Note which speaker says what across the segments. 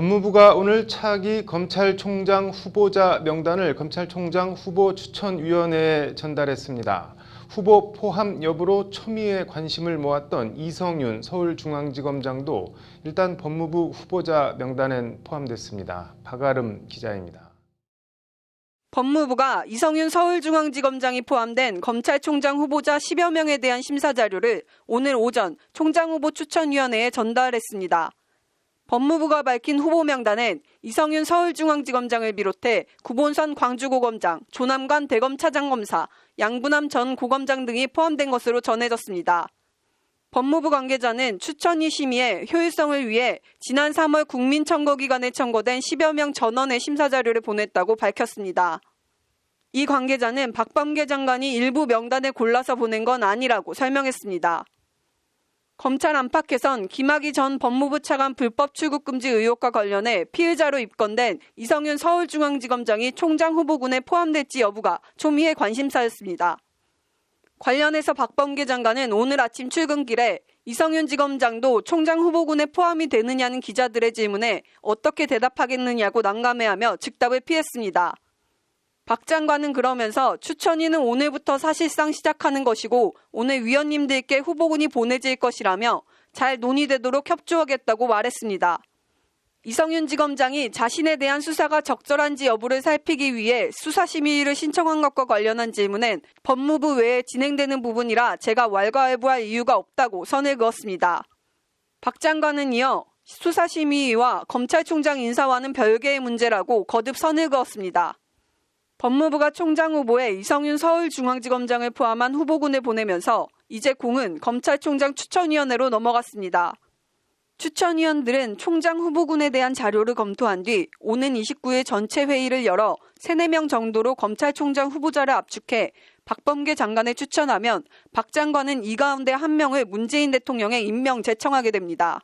Speaker 1: 법무부가 오늘 차기 검찰총장 후보자 명단을 검찰총장 후보추천위원회에 전달했습니다. 후보 포함 여부로 초미의 관심을 모았던 이성윤 서울중앙지검장도 일단 법무부 후보자 명단엔 포함됐습니다. 박아름 기자입니다.
Speaker 2: 법무부가 이성윤 서울중앙지검장이 포함된 검찰총장 후보자 10여 명에 대한 심사 자료를 오늘 오전 총장후보추천위원회에 전달했습니다. 법무부가 밝힌 후보 명단엔 이성윤 서울중앙지검장을 비롯해 구본선 광주고검장, 조남관 대검차장검사, 양부남 전 고검장 등이 포함된 것으로 전해졌습니다. 법무부 관계자는 추천위 심의의 효율성을 위해 지난 3월 국민청구기관에 청구된 10여 명 전원의 심사 자료를 보냈다고 밝혔습니다. 이 관계자는 박범계 장관이 일부 명단을 골라서 보낸 건 아니라고 설명했습니다. 검찰 안팎에선 김학의 전 법무부 차관 불법 출국 금지 의혹과 관련해 피의자로 입건된 이성윤 서울중앙지검장이 총장 후보군에 포함될지 여부가 초미의 관심사였습니다. 관련해서 박범계 장관은 오늘 아침 출근길에 이성윤 지검장도 총장 후보군에 포함이 되느냐는 기자들의 질문에 어떻게 대답하겠느냐고 난감해하며 즉답을 피했습니다. 박 장관은 그러면서 추천위는 오늘부터 사실상 시작하는 것이고 오늘 위원님들께 후보군이 보내질 것이라며 잘 논의되도록 협조하겠다고 말했습니다. 이성윤 지검장이 자신에 대한 수사가 적절한지 여부를 살피기 위해 수사심의를 신청한 것과 관련한 질문엔 법무부 외에 진행되는 부분이라 제가 왈가왈부할 이유가 없다고 선을 그었습니다. 박 장관은 이어 수사심의와 검찰총장 인사와는 별개의 문제라고 거듭 선을 그었습니다. 법무부가 총장 후보에 이성윤 서울중앙지검장을 포함한 후보군을 보내면서 이제 공은 검찰총장 추천위원회로 넘어갔습니다. 추천위원들은 총장 후보군에 대한 자료를 검토한 뒤 오는 29일 전체 회의를 열어 3, 4명 정도로 검찰총장 후보자를 압축해 박범계 장관을 추천하면 박 장관은 이 가운데 1명을 문재인 대통령에 임명 제청하게 됩니다.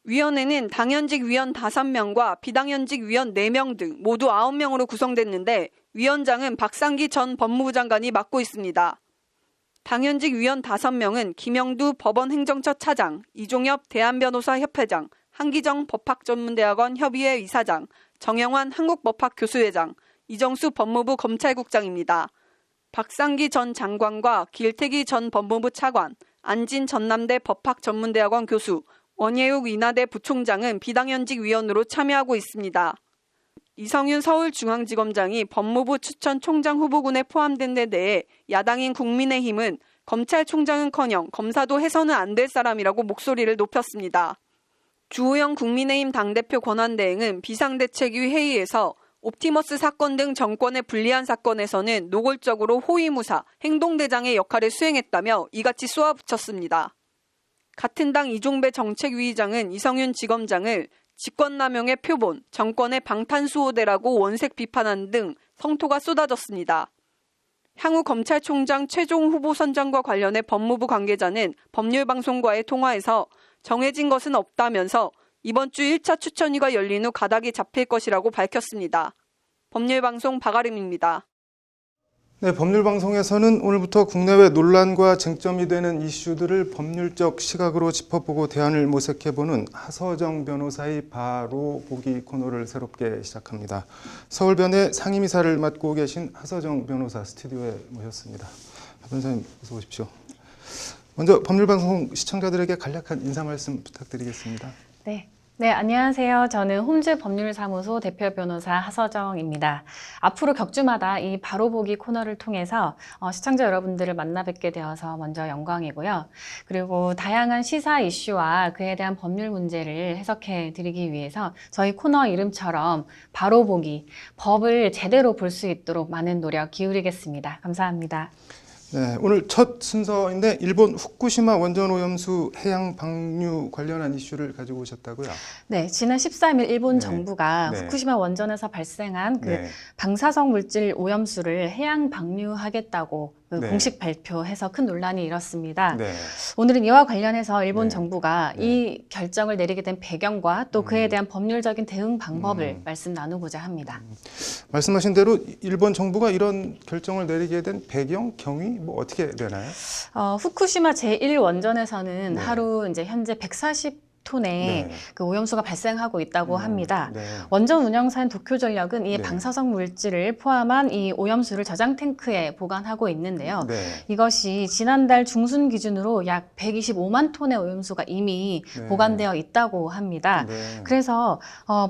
Speaker 2: 위원회는 당연직 위원 5명과 비당연직 위원 4명 등 모두 9명으로 구성됐는데 위원장은 박상기 전 법무부 장관이 맡고 있습니다. 당연직 위원 5명은 김영두 법원행정처 차장, 이종엽 대한변호사협회장, 한기정 법학전문대학원 협의회 이사장, 정영환 한국법학교수회장, 이정수 법무부 검찰국장입니다. 박상기 전 장관과 길태기 전 법무부 차관, 안진 전남대 법학전문대학원 교수, 원예욱 인하대 부총장은 비당연직 위원으로 참여하고 있습니다. 이성윤 서울중앙지검장이 법무부 추천 총장 후보군에 포함된 데 대해 야당인 국민의힘은 검찰총장은커녕 검사도 해서는 안 될 사람이라고 목소리를 높였습니다. 주호영 국민의힘 당대표 권한대행은 비상대책위 회의에서 옵티머스 사건 등 정권에 불리한 사건에서는 노골적으로 호위무사, 행동대장의 역할을 수행했다며 이같이 쏘아붙였습니다. 같은 당 이종배 정책위의장은 이성윤 지검장을 직권남용의 표본, 정권의 방탄수호대라고 원색 비판한 등 성토가 쏟아졌습니다. 향후 검찰총장 최종 후보 선정과 관련해 법무부 관계자는 법률방송과의 통화에서 정해진 것은 없다면서 이번 주 1차 추천위가 열린 후 가닥이 잡힐 것이라고 밝혔습니다. 법률방송 박아름입니다.
Speaker 1: 네, 법률방송에서는 오늘부터 국내외 논란과 쟁점이 되는 이슈들을 법률적 시각으로 짚어보고 대안을 모색해보는 하서정 변호사의 바로 보기 코너를 새롭게 시작합니다. 서울변의 상임이사를 맡고 계신 하서정 변호사 스튜디오에 모셨습니다. 변호사님 어서 오십시오. 먼저 법률방송 시청자들에게 간략한 인사 말씀 부탁드리겠습니다.
Speaker 3: 네, 안녕하세요. 저는 홈즈 법률사무소 대표 변호사 하서정입니다. 앞으로 격주마다 이 바로보기 코너를 통해서 시청자 여러분들을 만나 뵙게 되어서 먼저 영광이고요. 그리고 다양한 시사 이슈와 그에 대한 법률 문제를 해석해 드리기 위해서 저희 코너 이름처럼 바로보기, 법을 제대로 볼 수 있도록 많은 노력 기울이겠습니다. 감사합니다.
Speaker 1: 네, 오늘 첫 순서인데 일본 후쿠시마 원전 오염수 해양 방류 관련한 이슈를 가지고 오셨다고요?
Speaker 3: 네, 지난 13일 일본
Speaker 1: 네.
Speaker 3: 정부가
Speaker 1: 네.
Speaker 3: 후쿠시마 원전에서 발생한
Speaker 1: 네.
Speaker 3: 방사성 물질 오염수를 해양 방류하겠다고
Speaker 1: 네.
Speaker 3: 공식 발표해서 큰 논란이 일었습니다.
Speaker 1: 네.
Speaker 3: 오늘은 이와 관련해서 일본
Speaker 1: 네.
Speaker 3: 정부가
Speaker 1: 네.
Speaker 3: 이 결정을 내리게 된 배경과 또 그에 대한 법률적인 대응 방법을 말씀 나누고자 합니다.
Speaker 1: 말씀하신 대로 일본 정부가 이런 결정을 내리게 된 배경, 경위 뭐 어떻게 되나요?
Speaker 3: 후쿠시마 제1원전에서는
Speaker 1: 네.
Speaker 3: 하루 이제 현재 140 톤의
Speaker 1: 네.
Speaker 3: 그 오염수가 발생하고 있다고 합니다.
Speaker 1: 네.
Speaker 3: 원전 운영사인 도쿄전력은 이
Speaker 1: 네.
Speaker 3: 방사성 물질을 포함한 이 오염수를 저장 탱크에 보관하고 있는데요.
Speaker 1: 네.
Speaker 3: 이것이 지난달 중순 기준으로 약 125만 톤의 오염수가 이미
Speaker 1: 네.
Speaker 3: 보관되어 있다고 합니다.
Speaker 1: 네.
Speaker 3: 그래서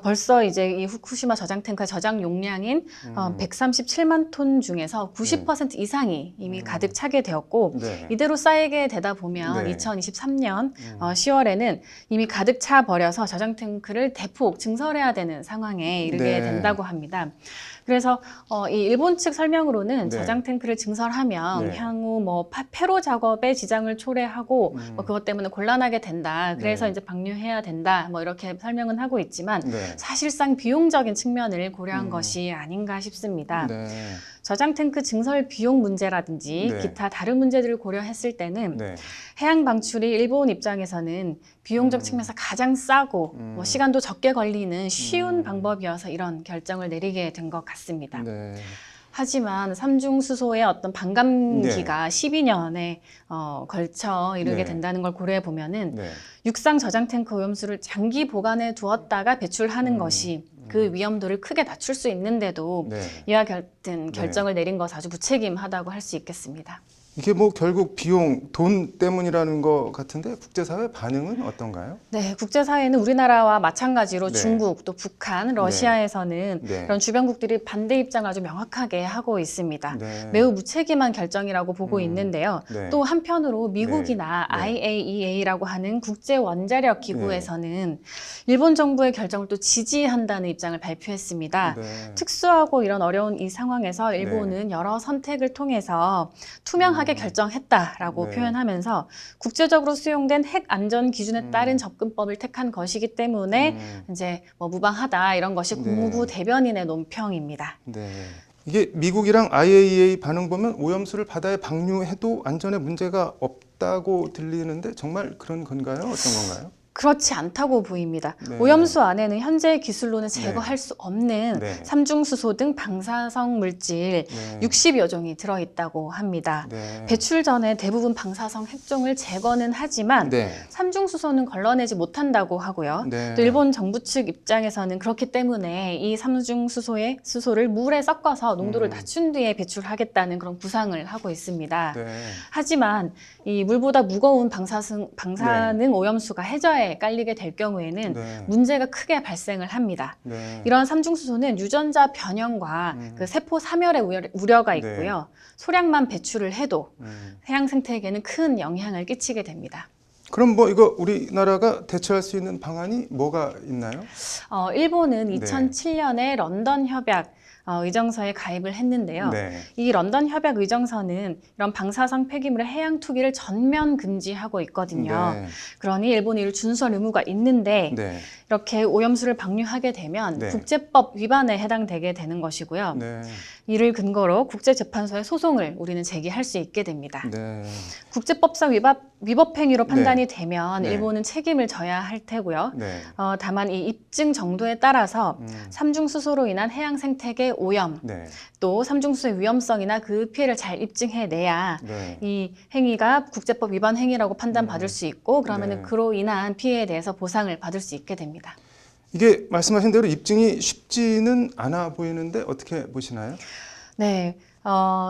Speaker 3: 벌써 이제 이 후쿠시마 저장 탱크의 저장 용량인 137만 톤 중에서 90% 이상이 이미 가득 차게 되었고
Speaker 1: 네.
Speaker 3: 이대로 쌓이게 되다 보면
Speaker 1: 네.
Speaker 3: 2023년 10월에는 이미 가득 차 버려서 저장 탱크를 대폭 증설해야 되는 상황에 이르게
Speaker 1: 네.
Speaker 3: 된다고 합니다. 그래서 이 일본 측 설명으로는
Speaker 1: 네.
Speaker 3: 저장 탱크를 증설하면
Speaker 1: 네.
Speaker 3: 향후 뭐 폐로 작업에 지장을 초래하고 뭐 그것 때문에 곤란하게 된다. 그래서
Speaker 1: 네.
Speaker 3: 이제 방류해야 된다. 뭐 이렇게 설명은 하고 있지만
Speaker 1: 네.
Speaker 3: 사실상 비용적인 측면을 고려한 것이 아닌가 싶습니다.
Speaker 1: 네.
Speaker 3: 저장 탱크 증설 비용 문제라든지
Speaker 1: 네.
Speaker 3: 기타 다른 문제들을 고려했을 때는
Speaker 1: 네.
Speaker 3: 해양 방출이 일본 입장에서는 비용적 측면에서 가장 싸고 뭐 시간도 적게 걸리는 쉬운 방법이어서 이런 결정을 내리게 된 것 같습니다.
Speaker 1: 네.
Speaker 3: 하지만 삼중수소의 어떤 반감기가 12년에 걸쳐 이르게
Speaker 1: 네.
Speaker 3: 된다는 걸 고려해 보면은
Speaker 1: 네.
Speaker 3: 육상 저장 탱크 오염수를 장기 보관해 두었다가 배출하는 것이 그 위험도를 크게 낮출 수 있는데도
Speaker 1: 네.
Speaker 3: 이와 같은 결정을 내린 것은 아주 무책임하다고 할 수 있겠습니다.
Speaker 1: 이게 뭐 결국 비용, 돈 때문이라는 것 같은데 국제사회 반응은 어떤가요?
Speaker 3: 네, 국제사회는 우리나라와 마찬가지로
Speaker 1: 네.
Speaker 3: 중국, 또 북한, 러시아에서는
Speaker 1: 네.
Speaker 3: 이런 주변국들이 반대 입장을 아주 명확하게 하고 있습니다.
Speaker 1: 네.
Speaker 3: 매우 무책임한 결정이라고 보고 있는데요.
Speaker 1: 네.
Speaker 3: 또 한편으로 미국이나
Speaker 1: 네.
Speaker 3: IAEA라고 하는 국제원자력 기구에서는 일본 정부의 결정을 또 지지한다는 입장을 발표했습니다.
Speaker 1: 네.
Speaker 3: 특수하고 이런 어려운 이 상황에서 일본은 여러 선택을 통해서 투명하게 결정했다라고
Speaker 1: 네.
Speaker 3: 표현하면서 국제적으로 수용된 핵 안전 기준에 따른 접근법을 택한 것이기 때문에 이제 뭐 무방하다 이런 것이
Speaker 1: 네.
Speaker 3: 국무부 대변인의 논평입니다.
Speaker 1: 네. 이게 미국이랑 IAEA 반응 보면 오염수를 바다에 방류해도 안전에 문제가 없다고 들리는데 정말 그런 건가요? 어떤 건가요?
Speaker 3: 그렇지 않다고 보입니다.
Speaker 1: 네.
Speaker 3: 오염수 안에는 현재 기술로는 제거할
Speaker 1: 네.
Speaker 3: 수 없는
Speaker 1: 네.
Speaker 3: 삼중수소 등 방사성 물질
Speaker 1: 네.
Speaker 3: 60여 종이 들어있다고 합니다.
Speaker 1: 네.
Speaker 3: 배출 전에 대부분 방사성 핵종을 제거는 하지만
Speaker 1: 네.
Speaker 3: 삼중수소는 걸러내지 못한다고 하고요.
Speaker 1: 네.
Speaker 3: 또 일본 정부 측 입장에서는 그렇기 때문에 이 수소를 물에 섞어서 농도를 낮춘 뒤에 배출하겠다는 그런 구상을 하고 있습니다.
Speaker 1: 네.
Speaker 3: 하지만 이 물보다 무거운 방사능 오염수가 해저에 깔리게 될 경우에는
Speaker 1: 네.
Speaker 3: 문제가 크게 발생을 합니다.
Speaker 1: 네.
Speaker 3: 이러한 삼중수소는 유전자 변형과 그 세포 사멸의 우려가 있고요. 소량만 배출을 해도 해양 생태계에는 큰 영향을 끼치게 됩니다.
Speaker 1: 그럼 뭐 이거 우리나라가 대처할 수 있는 방안이 뭐가 있나요?
Speaker 3: 일본은
Speaker 1: 네.
Speaker 3: 2007년에 런던 협약 의정서에 가입을 했는데요.
Speaker 1: 네.
Speaker 3: 이 런던 협약 의정서는 이런 방사성 폐기물의 해양 투기를 전면 금지하고 있거든요.
Speaker 1: 네.
Speaker 3: 그러니 일본이 이를 준수할 의무가 있는데
Speaker 1: 네.
Speaker 3: 이렇게 오염수를 방류하게 되면
Speaker 1: 네.
Speaker 3: 국제법 위반에 해당되게 되는 것이고요.
Speaker 1: 네.
Speaker 3: 이를 근거로 국제재판소에 소송을 우리는 제기할 수 있게 됩니다.
Speaker 1: 네.
Speaker 3: 국제법상 위법 행위로 판단이 되면
Speaker 1: 네.
Speaker 3: 일본은 책임을 져야 할 테고요.
Speaker 1: 네.
Speaker 3: 다만 이 입증 정도에 따라서 삼중수소로 인한 해양 생태계 오염,
Speaker 1: 네.
Speaker 3: 또 삼중수소의 위험성이나 그 피해를 잘 입증해내야
Speaker 1: 네.
Speaker 3: 이 행위가 국제법 위반 행위라고 판단받을 수 있고 그러면은
Speaker 1: 네.
Speaker 3: 그로 인한 피해에 대해서 보상을 받을 수 있게 됩니다.
Speaker 1: 이게 말씀하신 대로 입증이 쉽지는 않아 보이는데 어떻게 보시나요?
Speaker 3: 네.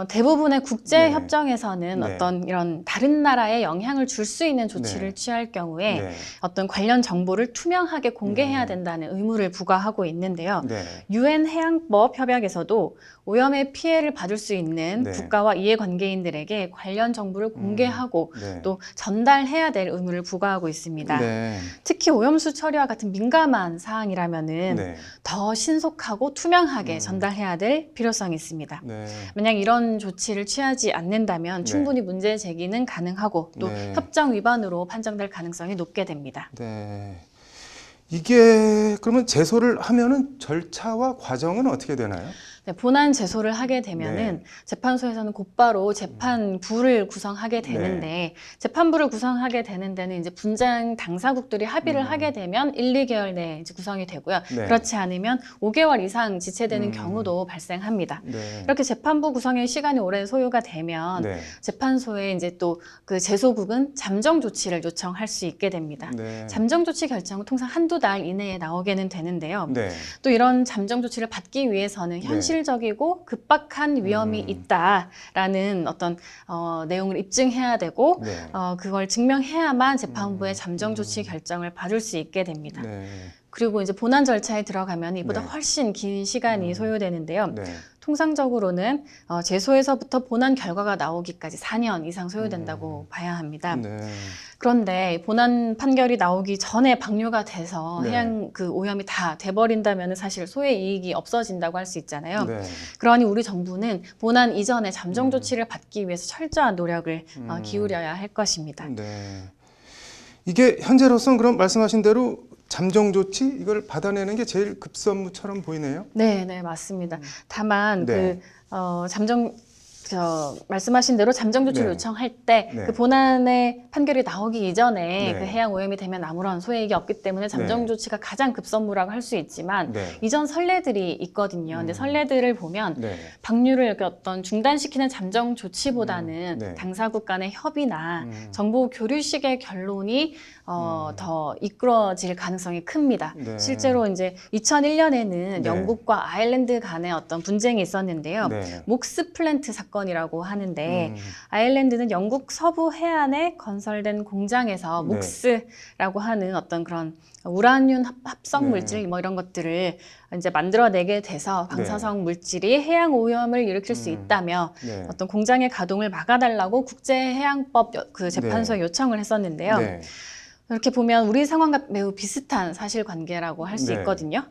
Speaker 3: 대부분의 국제
Speaker 1: 네.
Speaker 3: 협정에서는
Speaker 1: 네.
Speaker 3: 어떤 이런 다른 나라에 영향을 줄 수 있는 조치를
Speaker 1: 네.
Speaker 3: 취할 경우에
Speaker 1: 네.
Speaker 3: 어떤 관련 정보를 투명하게 공개해야 된다는 의무를 부과하고 있는데요.
Speaker 1: 네.
Speaker 3: 유엔 해양법 협약에서도 오염의 피해를 받을 수 있는
Speaker 1: 네.
Speaker 3: 국가와 이해관계인들에게 관련 정보를 공개하고
Speaker 1: 네.
Speaker 3: 또 전달해야 될 의무를 부과하고 있습니다.
Speaker 1: 네.
Speaker 3: 특히 오염수 처리와 같은 민감한 사항이라면은
Speaker 1: 네.
Speaker 3: 더 신속하고 투명하게 전달해야 될 필요성이 있습니다.
Speaker 1: 네.
Speaker 3: 만약 이런 조치를 취하지 않는다면 충분히 문제 제기는 가능하고 또
Speaker 1: 네.
Speaker 3: 협정 위반으로 판정될 가능성이 높게 됩니다.
Speaker 1: 네. 이게 그러면 제소를 하면은 절차와 과정은 어떻게 되나요?
Speaker 3: 네, 본안 제소를 하게 되면은
Speaker 1: 네.
Speaker 3: 재판소에서는 곧바로 재판부를 구성하게 되는데 재판부를 구성하게 되는 데는 이제 분쟁 당사국들이 합의를 하게 되면 1, 2개월 내에 이제 구성이 되고요.
Speaker 1: 네.
Speaker 3: 그렇지 않으면 5개월 이상 지체되는 경우도 발생합니다.
Speaker 1: 네.
Speaker 3: 이렇게 재판부 구성에 시간이 오래 소요가 되면
Speaker 1: 네.
Speaker 3: 재판소에 이제 또 그 제소국은 잠정 조치를 요청할 수 있게 됩니다.
Speaker 1: 네.
Speaker 3: 잠정 조치 결정은 통상 한두 달 이내에 나오게는 되는데요.
Speaker 1: 네.
Speaker 3: 또 이런 잠정 조치를 받기 위해서는 현실적이고 급박한 위험이 있다라는 어떤 내용을 입증해야 되고
Speaker 1: 네.
Speaker 3: 그걸 증명해야만 재판부의 잠정 조치 결정을 받을 수 있게 됩니다.
Speaker 1: 네.
Speaker 3: 그리고 이제 본안 절차에 들어가면 이보다
Speaker 1: 네.
Speaker 3: 훨씬 긴 시간이 소요되는데요.
Speaker 1: 네.
Speaker 3: 통상적으로는 제소에서부터 본안 결과가 나오기까지 4년 이상 소요된다고 봐야 합니다.
Speaker 1: 네.
Speaker 3: 그런데 본안 판결이 나오기 전에 방류가 돼서
Speaker 1: 네.
Speaker 3: 해양 그 오염이 다 돼버린다면 사실 소의 이익이 없어진다고 할 수 있잖아요.
Speaker 1: 네.
Speaker 3: 그러니 우리 정부는 본안 이전에 잠정 조치를 받기 위해서 철저한 노력을 기울여야 할 것입니다.
Speaker 1: 네. 이게 현재로서는 그럼 말씀하신 대로 잠정 조치 이걸 받아내는 게 제일 급선무처럼 보이네요.
Speaker 3: 네, 네, 맞습니다. 다만
Speaker 1: 네.
Speaker 3: 말씀하신 대로 잠정 조치를
Speaker 1: 네.
Speaker 3: 요청할 때
Speaker 1: 네.
Speaker 3: 그 본안의 판결이 나오기 이전에
Speaker 1: 네.
Speaker 3: 그 해양 오염이 되면 아무런 소액이 없기 때문에 잠정
Speaker 1: 네.
Speaker 3: 조치가 가장 급선무라고 할 수 있지만
Speaker 1: 네.
Speaker 3: 이전 선례들이 있거든요. 근데 선례들을 보면
Speaker 1: 네.
Speaker 3: 방류를 이렇게 어떤 중단시키는 잠정 조치보다는
Speaker 1: 네.
Speaker 3: 당사국 간의 협의나 정보 교류식의 결론이 더 이끌어질 가능성이 큽니다.
Speaker 1: 네.
Speaker 3: 실제로 이제 2001년에는
Speaker 1: 네.
Speaker 3: 영국과 아일랜드 간의 어떤 분쟁이 있었는데요.
Speaker 1: 네.
Speaker 3: 목스 플랜트 사건이라고 하는데 아일랜드는 영국 서부 해안에 건설된 공장에서
Speaker 1: 네.
Speaker 3: 목스라고 하는 어떤 그런 우라늄 합성
Speaker 1: 네.
Speaker 3: 물질 뭐 이런 것들을 이제 만들어내게 돼서 방사성 물질이 해양 오염을 일으킬 수 있다며
Speaker 1: 네.
Speaker 3: 어떤 공장의 가동을 막아달라고 국제해양법 그 재판소에
Speaker 1: 네.
Speaker 3: 요청을 했었는데요.
Speaker 1: 네.
Speaker 3: 이렇게 보면 우리 상황과 매우 비슷한 사실관계라고 할 수
Speaker 1: 네.
Speaker 3: 있거든요.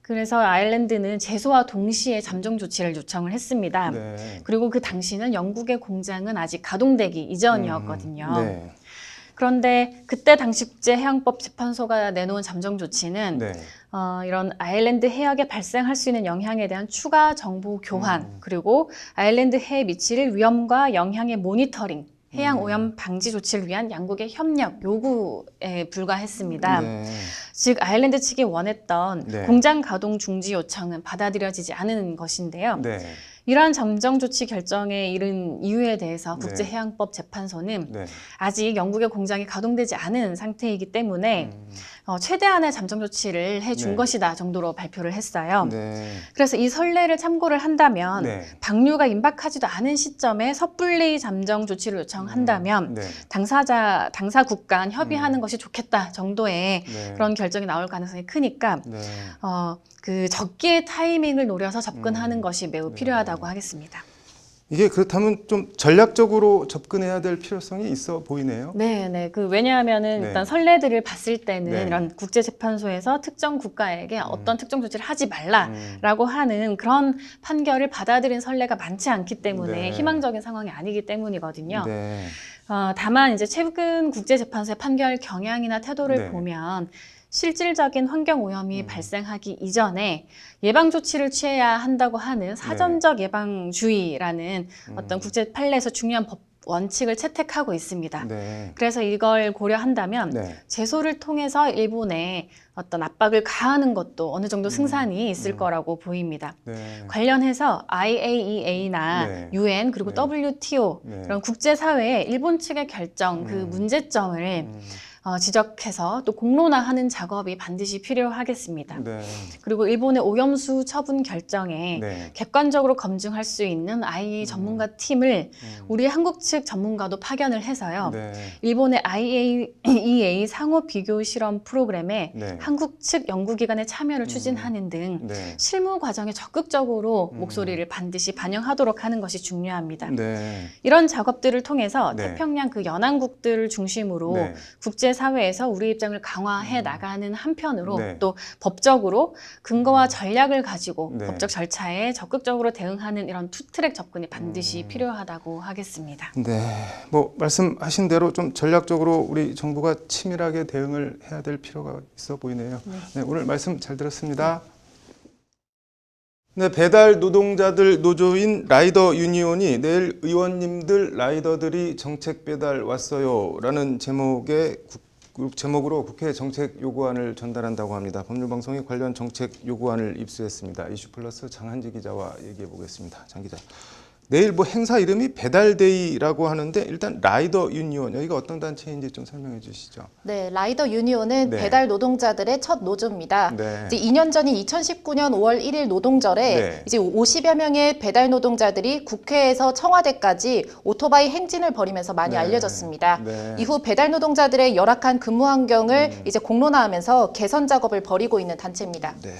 Speaker 3: 그래서 아일랜드는 제소와 동시에 잠정 조치를 요청을 했습니다.
Speaker 1: 네.
Speaker 3: 그리고 그 당시는 영국의 공장은 아직 가동되기 이전이었거든요.
Speaker 1: 네.
Speaker 3: 그런데 그때 당시 국제해양법 재판소가 내놓은 잠정 조치는
Speaker 1: 네.
Speaker 3: 이런 아일랜드 해역에 발생할 수 있는 영향에 대한 추가 정보 교환, 그리고 아일랜드 해에 미칠 위험과 영향의 모니터링, 해양 오염 방지 조치를 위한 양국의 협력 요구에 불과했습니다.
Speaker 1: 네.
Speaker 3: 즉 아일랜드 측이 원했던
Speaker 1: 네.
Speaker 3: 공장 가동 중지 요청은 받아들여지지 않은 것인데요.
Speaker 1: 네.
Speaker 3: 이러한 잠정 조치 결정에 이른 이유에 대해서
Speaker 1: 네.
Speaker 3: 국제해양법 재판소는
Speaker 1: 네.
Speaker 3: 아직 영국의 공장이 가동되지 않은 상태이기 때문에 최대한의 잠정 조치를 해준
Speaker 1: 네.
Speaker 3: 것이다 정도로 발표를 했어요.
Speaker 1: 네.
Speaker 3: 그래서 이 선례를 참고를 한다면
Speaker 1: 네.
Speaker 3: 방류가 임박하지도 않은 시점에 섣불리 잠정 조치를 요청한다면
Speaker 1: 네.
Speaker 3: 당사국 간 협의하는 것이 좋겠다 정도의
Speaker 1: 네.
Speaker 3: 그런 결정이 나올 가능성이 크니까
Speaker 1: 네.
Speaker 3: 그 적기의 타이밍을 노려서 접근하는 것이 매우 필요하다고 하겠습니다.
Speaker 1: 이게 그렇다면 좀 전략적으로 접근해야 될 필요성이 있어 보이네요.
Speaker 3: 네. 왜냐하면은
Speaker 1: 네.
Speaker 3: 일단 선례들을 봤을 때는
Speaker 1: 네.
Speaker 3: 이런 국제재판소에서 특정 국가에게 어떤 특정 조치를 하지 말라라고 하는 그런 판결을 받아들인 선례가 많지 않기 때문에
Speaker 1: 네.
Speaker 3: 희망적인 상황이 아니기 때문이거든요.
Speaker 1: 네.
Speaker 3: 다만 이제 최근 국제재판소의 판결 경향이나 태도를
Speaker 1: 네.
Speaker 3: 보면 실질적인 환경 오염이 발생하기 이전에 예방 조치를 취해야 한다고 하는 사전적 예방주의라는 어떤 국제 판례에서 중요한 법 원칙을 채택하고 있습니다.
Speaker 1: 네.
Speaker 3: 그래서 이걸 고려한다면
Speaker 1: 네.
Speaker 3: 제소를 통해서 일본에 어떤 압박을 가하는 것도 어느 정도 승산이 있을 거라고 보입니다.
Speaker 1: 네.
Speaker 3: 관련해서 IAEA나
Speaker 1: 네.
Speaker 3: UN 그리고
Speaker 1: 네.
Speaker 3: WTO
Speaker 1: 네.
Speaker 3: 이런 국제사회에 일본 측의 결정 그 문제점을 지적해서 또 공론화하는 작업이 반드시 필요하겠습니다.
Speaker 1: 네.
Speaker 3: 그리고 일본의 오염수 처분 결정에
Speaker 1: 네.
Speaker 3: 객관적으로 검증할 수 있는 IAEA 전문가 팀을 우리 한국 측 전문가도 파견을 해서요.
Speaker 1: 네.
Speaker 3: 일본의 IAEA 상호 비교 실험 프로그램에
Speaker 1: 네.
Speaker 3: 한국 측 연구기관의 참여를 추진하는 등
Speaker 1: 네.
Speaker 3: 실무 과정에 적극적으로 목소리를 반드시 반영하도록 하는 것이 중요합니다.
Speaker 1: 네.
Speaker 3: 이런 작업들을 통해서
Speaker 1: 네.
Speaker 3: 태평양 그 연안국들을 중심으로
Speaker 1: 네.
Speaker 3: 국제사회에서 우리 입장을 강화해 나가는 한편으로
Speaker 1: 네.
Speaker 3: 또 법적으로 근거와 전략을 가지고
Speaker 1: 네.
Speaker 3: 법적 절차에 적극적으로 대응하는 이런 투트랙 접근이 반드시 필요하다고 하겠습니다.
Speaker 1: 네, 뭐 말씀하신 대로 좀 전략적으로 우리 정부가 치밀하게 대응을 해야 될 필요가 있어 보이네요. 네, 오늘 말씀 잘 들었습니다. 네, 배달 노동자들 노조인 라이더 유니온이 내일 의원님들 라이더들이 정책 배달 왔어요라는 제목으로 국회 정책 요구안을 전달한다고 합니다. 법률방송이 관련 정책 요구안을 입수했습니다. 이슈플러스 장한지 기자와 얘기해 보겠습니다. 장 기자. 내일 뭐 행사 이름이 배달데이라고 하는데 일단 라이더 유니온 여기가 어떤 단체인지 좀 설명해 주시죠.
Speaker 4: 네, 라이더 유니온은
Speaker 1: 네.
Speaker 4: 배달 노동자들의 첫 노조입니다.
Speaker 1: 네.
Speaker 4: 이제 2년 전인 2019년 5월 1일 노동절에
Speaker 1: 네.
Speaker 4: 이제 50여 명의 배달 노동자들이 국회에서 청와대까지 오토바이 행진을 벌이면서 많이
Speaker 1: 네.
Speaker 4: 알려졌습니다.
Speaker 1: 네.
Speaker 4: 이후 배달 노동자들의 열악한 근무 환경을 이제 공론화하면서 개선 작업을 벌이고 있는 단체입니다.
Speaker 1: 네.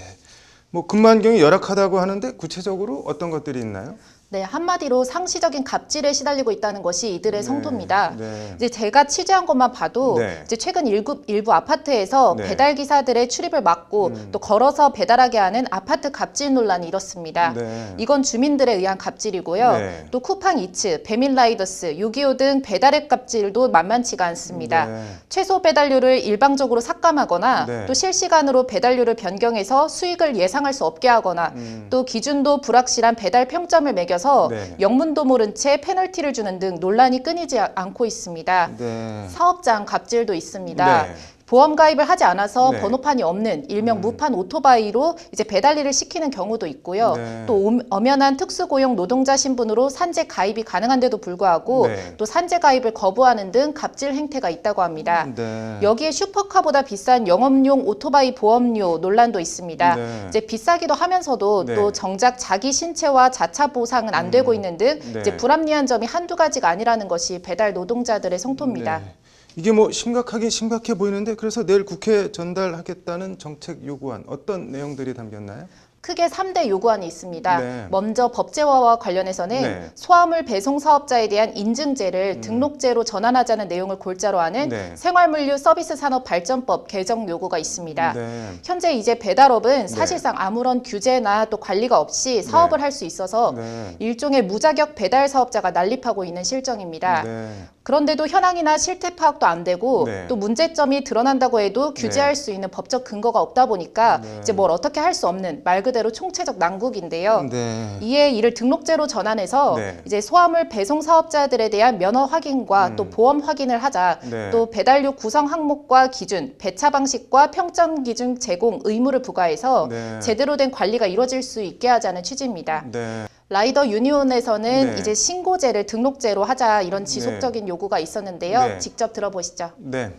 Speaker 1: 뭐 근무 환경이 열악하다고 하는데 구체적으로 어떤 것들이 있나요?
Speaker 4: 네, 한마디로 상시적인 갑질에 시달리고 있다는 것이 이들의
Speaker 1: 네,
Speaker 4: 성토입니다.
Speaker 1: 네.
Speaker 4: 이제 제가 취재한 것만 봐도
Speaker 1: 네.
Speaker 4: 이제 최근 일부 아파트에서
Speaker 1: 네.
Speaker 4: 배달 기사들의 출입을 막고 또 걸어서 배달하게 하는 아파트 갑질 논란이 일었습니다.
Speaker 1: 네.
Speaker 4: 이건 주민들에 의한 갑질이고요.
Speaker 1: 네.
Speaker 4: 또 쿠팡 이츠, 배민라이더스, 625 등 배달앱 갑질도 만만치가 않습니다.
Speaker 1: 네.
Speaker 4: 최소 배달료를 일방적으로 삭감하거나
Speaker 1: 네.
Speaker 4: 또 실시간으로 배달료를 변경해서 수익을 예상할 수 없게 하거나 또 기준도 불확실한 배달 평점을 매겨서
Speaker 1: 네.
Speaker 4: 영문도 모른 채 페널티를 주는 등 논란이 끊이지 않고 있습니다.
Speaker 1: 네.
Speaker 4: 사업장 갑질도 있습니다.
Speaker 1: 네.
Speaker 4: 보험 가입을 하지 않아서
Speaker 1: 네.
Speaker 4: 번호판이 없는 일명 무판 오토바이로 이제 배달 일을 시키는 경우도 있고요.
Speaker 1: 네.
Speaker 4: 또 엄연한 특수고용 노동자 신분으로 산재 가입이 가능한데도 불구하고
Speaker 1: 네.
Speaker 4: 또 산재 가입을 거부하는 등 갑질 행태가 있다고 합니다.
Speaker 1: 네.
Speaker 4: 여기에 슈퍼카보다 비싼 영업용 오토바이 보험료 논란도 있습니다.
Speaker 1: 네.
Speaker 4: 이제 비싸기도 하면서도
Speaker 1: 네.
Speaker 4: 또 정작 자기 신체와 자차 보상은 안 되고 있는 등
Speaker 1: 네.
Speaker 4: 이제 불합리한 점이 한두 가지가 아니라는 것이 배달 노동자들의 성토입니다.
Speaker 1: 네. 이게 뭐 심각하긴 심각해 보이는데 그래서 내일 국회에 전달하겠다는 정책 요구안 어떤 내용들이 담겼나요?
Speaker 4: 크게 3대 요구안이 있습니다.
Speaker 1: 네.
Speaker 4: 먼저 법제화와 관련해서는
Speaker 1: 네.
Speaker 4: 소화물 배송 사업자에 대한 인증제를 등록제로 전환하자는 내용을 골자로 하는
Speaker 1: 네.
Speaker 4: 생활물류 서비스 산업 발전법 개정 요구가 있습니다.
Speaker 1: 네.
Speaker 4: 현재 이제 배달업은 사실상 아무런 규제나 또 관리가 없이 사업을 할 수 있어서
Speaker 1: 네.
Speaker 4: 일종의 무자격 배달 사업자가 난립하고 있는 실정입니다.
Speaker 1: 네.
Speaker 4: 그런데도 현황이나 실태 파악도 안 되고
Speaker 1: 네.
Speaker 4: 또 문제점이 드러난다고 해도 규제할
Speaker 1: 네.
Speaker 4: 수 있는 법적 근거가 없다 보니까
Speaker 1: 네.
Speaker 4: 이제 뭘 어떻게 할 수 없는 말 그대로 총체적 난국인데요.
Speaker 1: 네.
Speaker 4: 이에 이를 등록제로 전환해서
Speaker 1: 네.
Speaker 4: 이제 소화물 배송 사업자들에 대한 면허 확인과 또 보험 확인을 하자.
Speaker 1: 네.
Speaker 4: 또 배달료 구성 항목과 기준, 배차 방식과 평점 기준 제공 의무를 부과해서
Speaker 1: 네.
Speaker 4: 제대로 된 관리가 이루어질 수 있게 하자는 취지입니다.
Speaker 1: 네.
Speaker 4: 라이더 유니온에서는
Speaker 1: 네.
Speaker 4: 이제 신고제를 등록제로 하자 이런 지속적인 요구가 있었는데요.
Speaker 1: 네.
Speaker 4: 직접 들어보시죠.
Speaker 1: 네.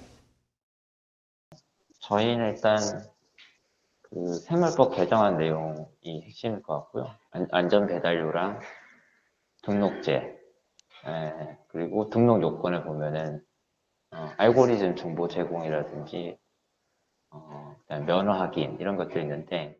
Speaker 5: 저희는 일단 그 생활법 개정안 내용이 핵심일 것 같고요. 안전 배달료랑 등록제, 그리고 등록 요건을 보면은 알고리즘 정보 제공이라든지 그다음 면허 확인 이런 것들이 있는데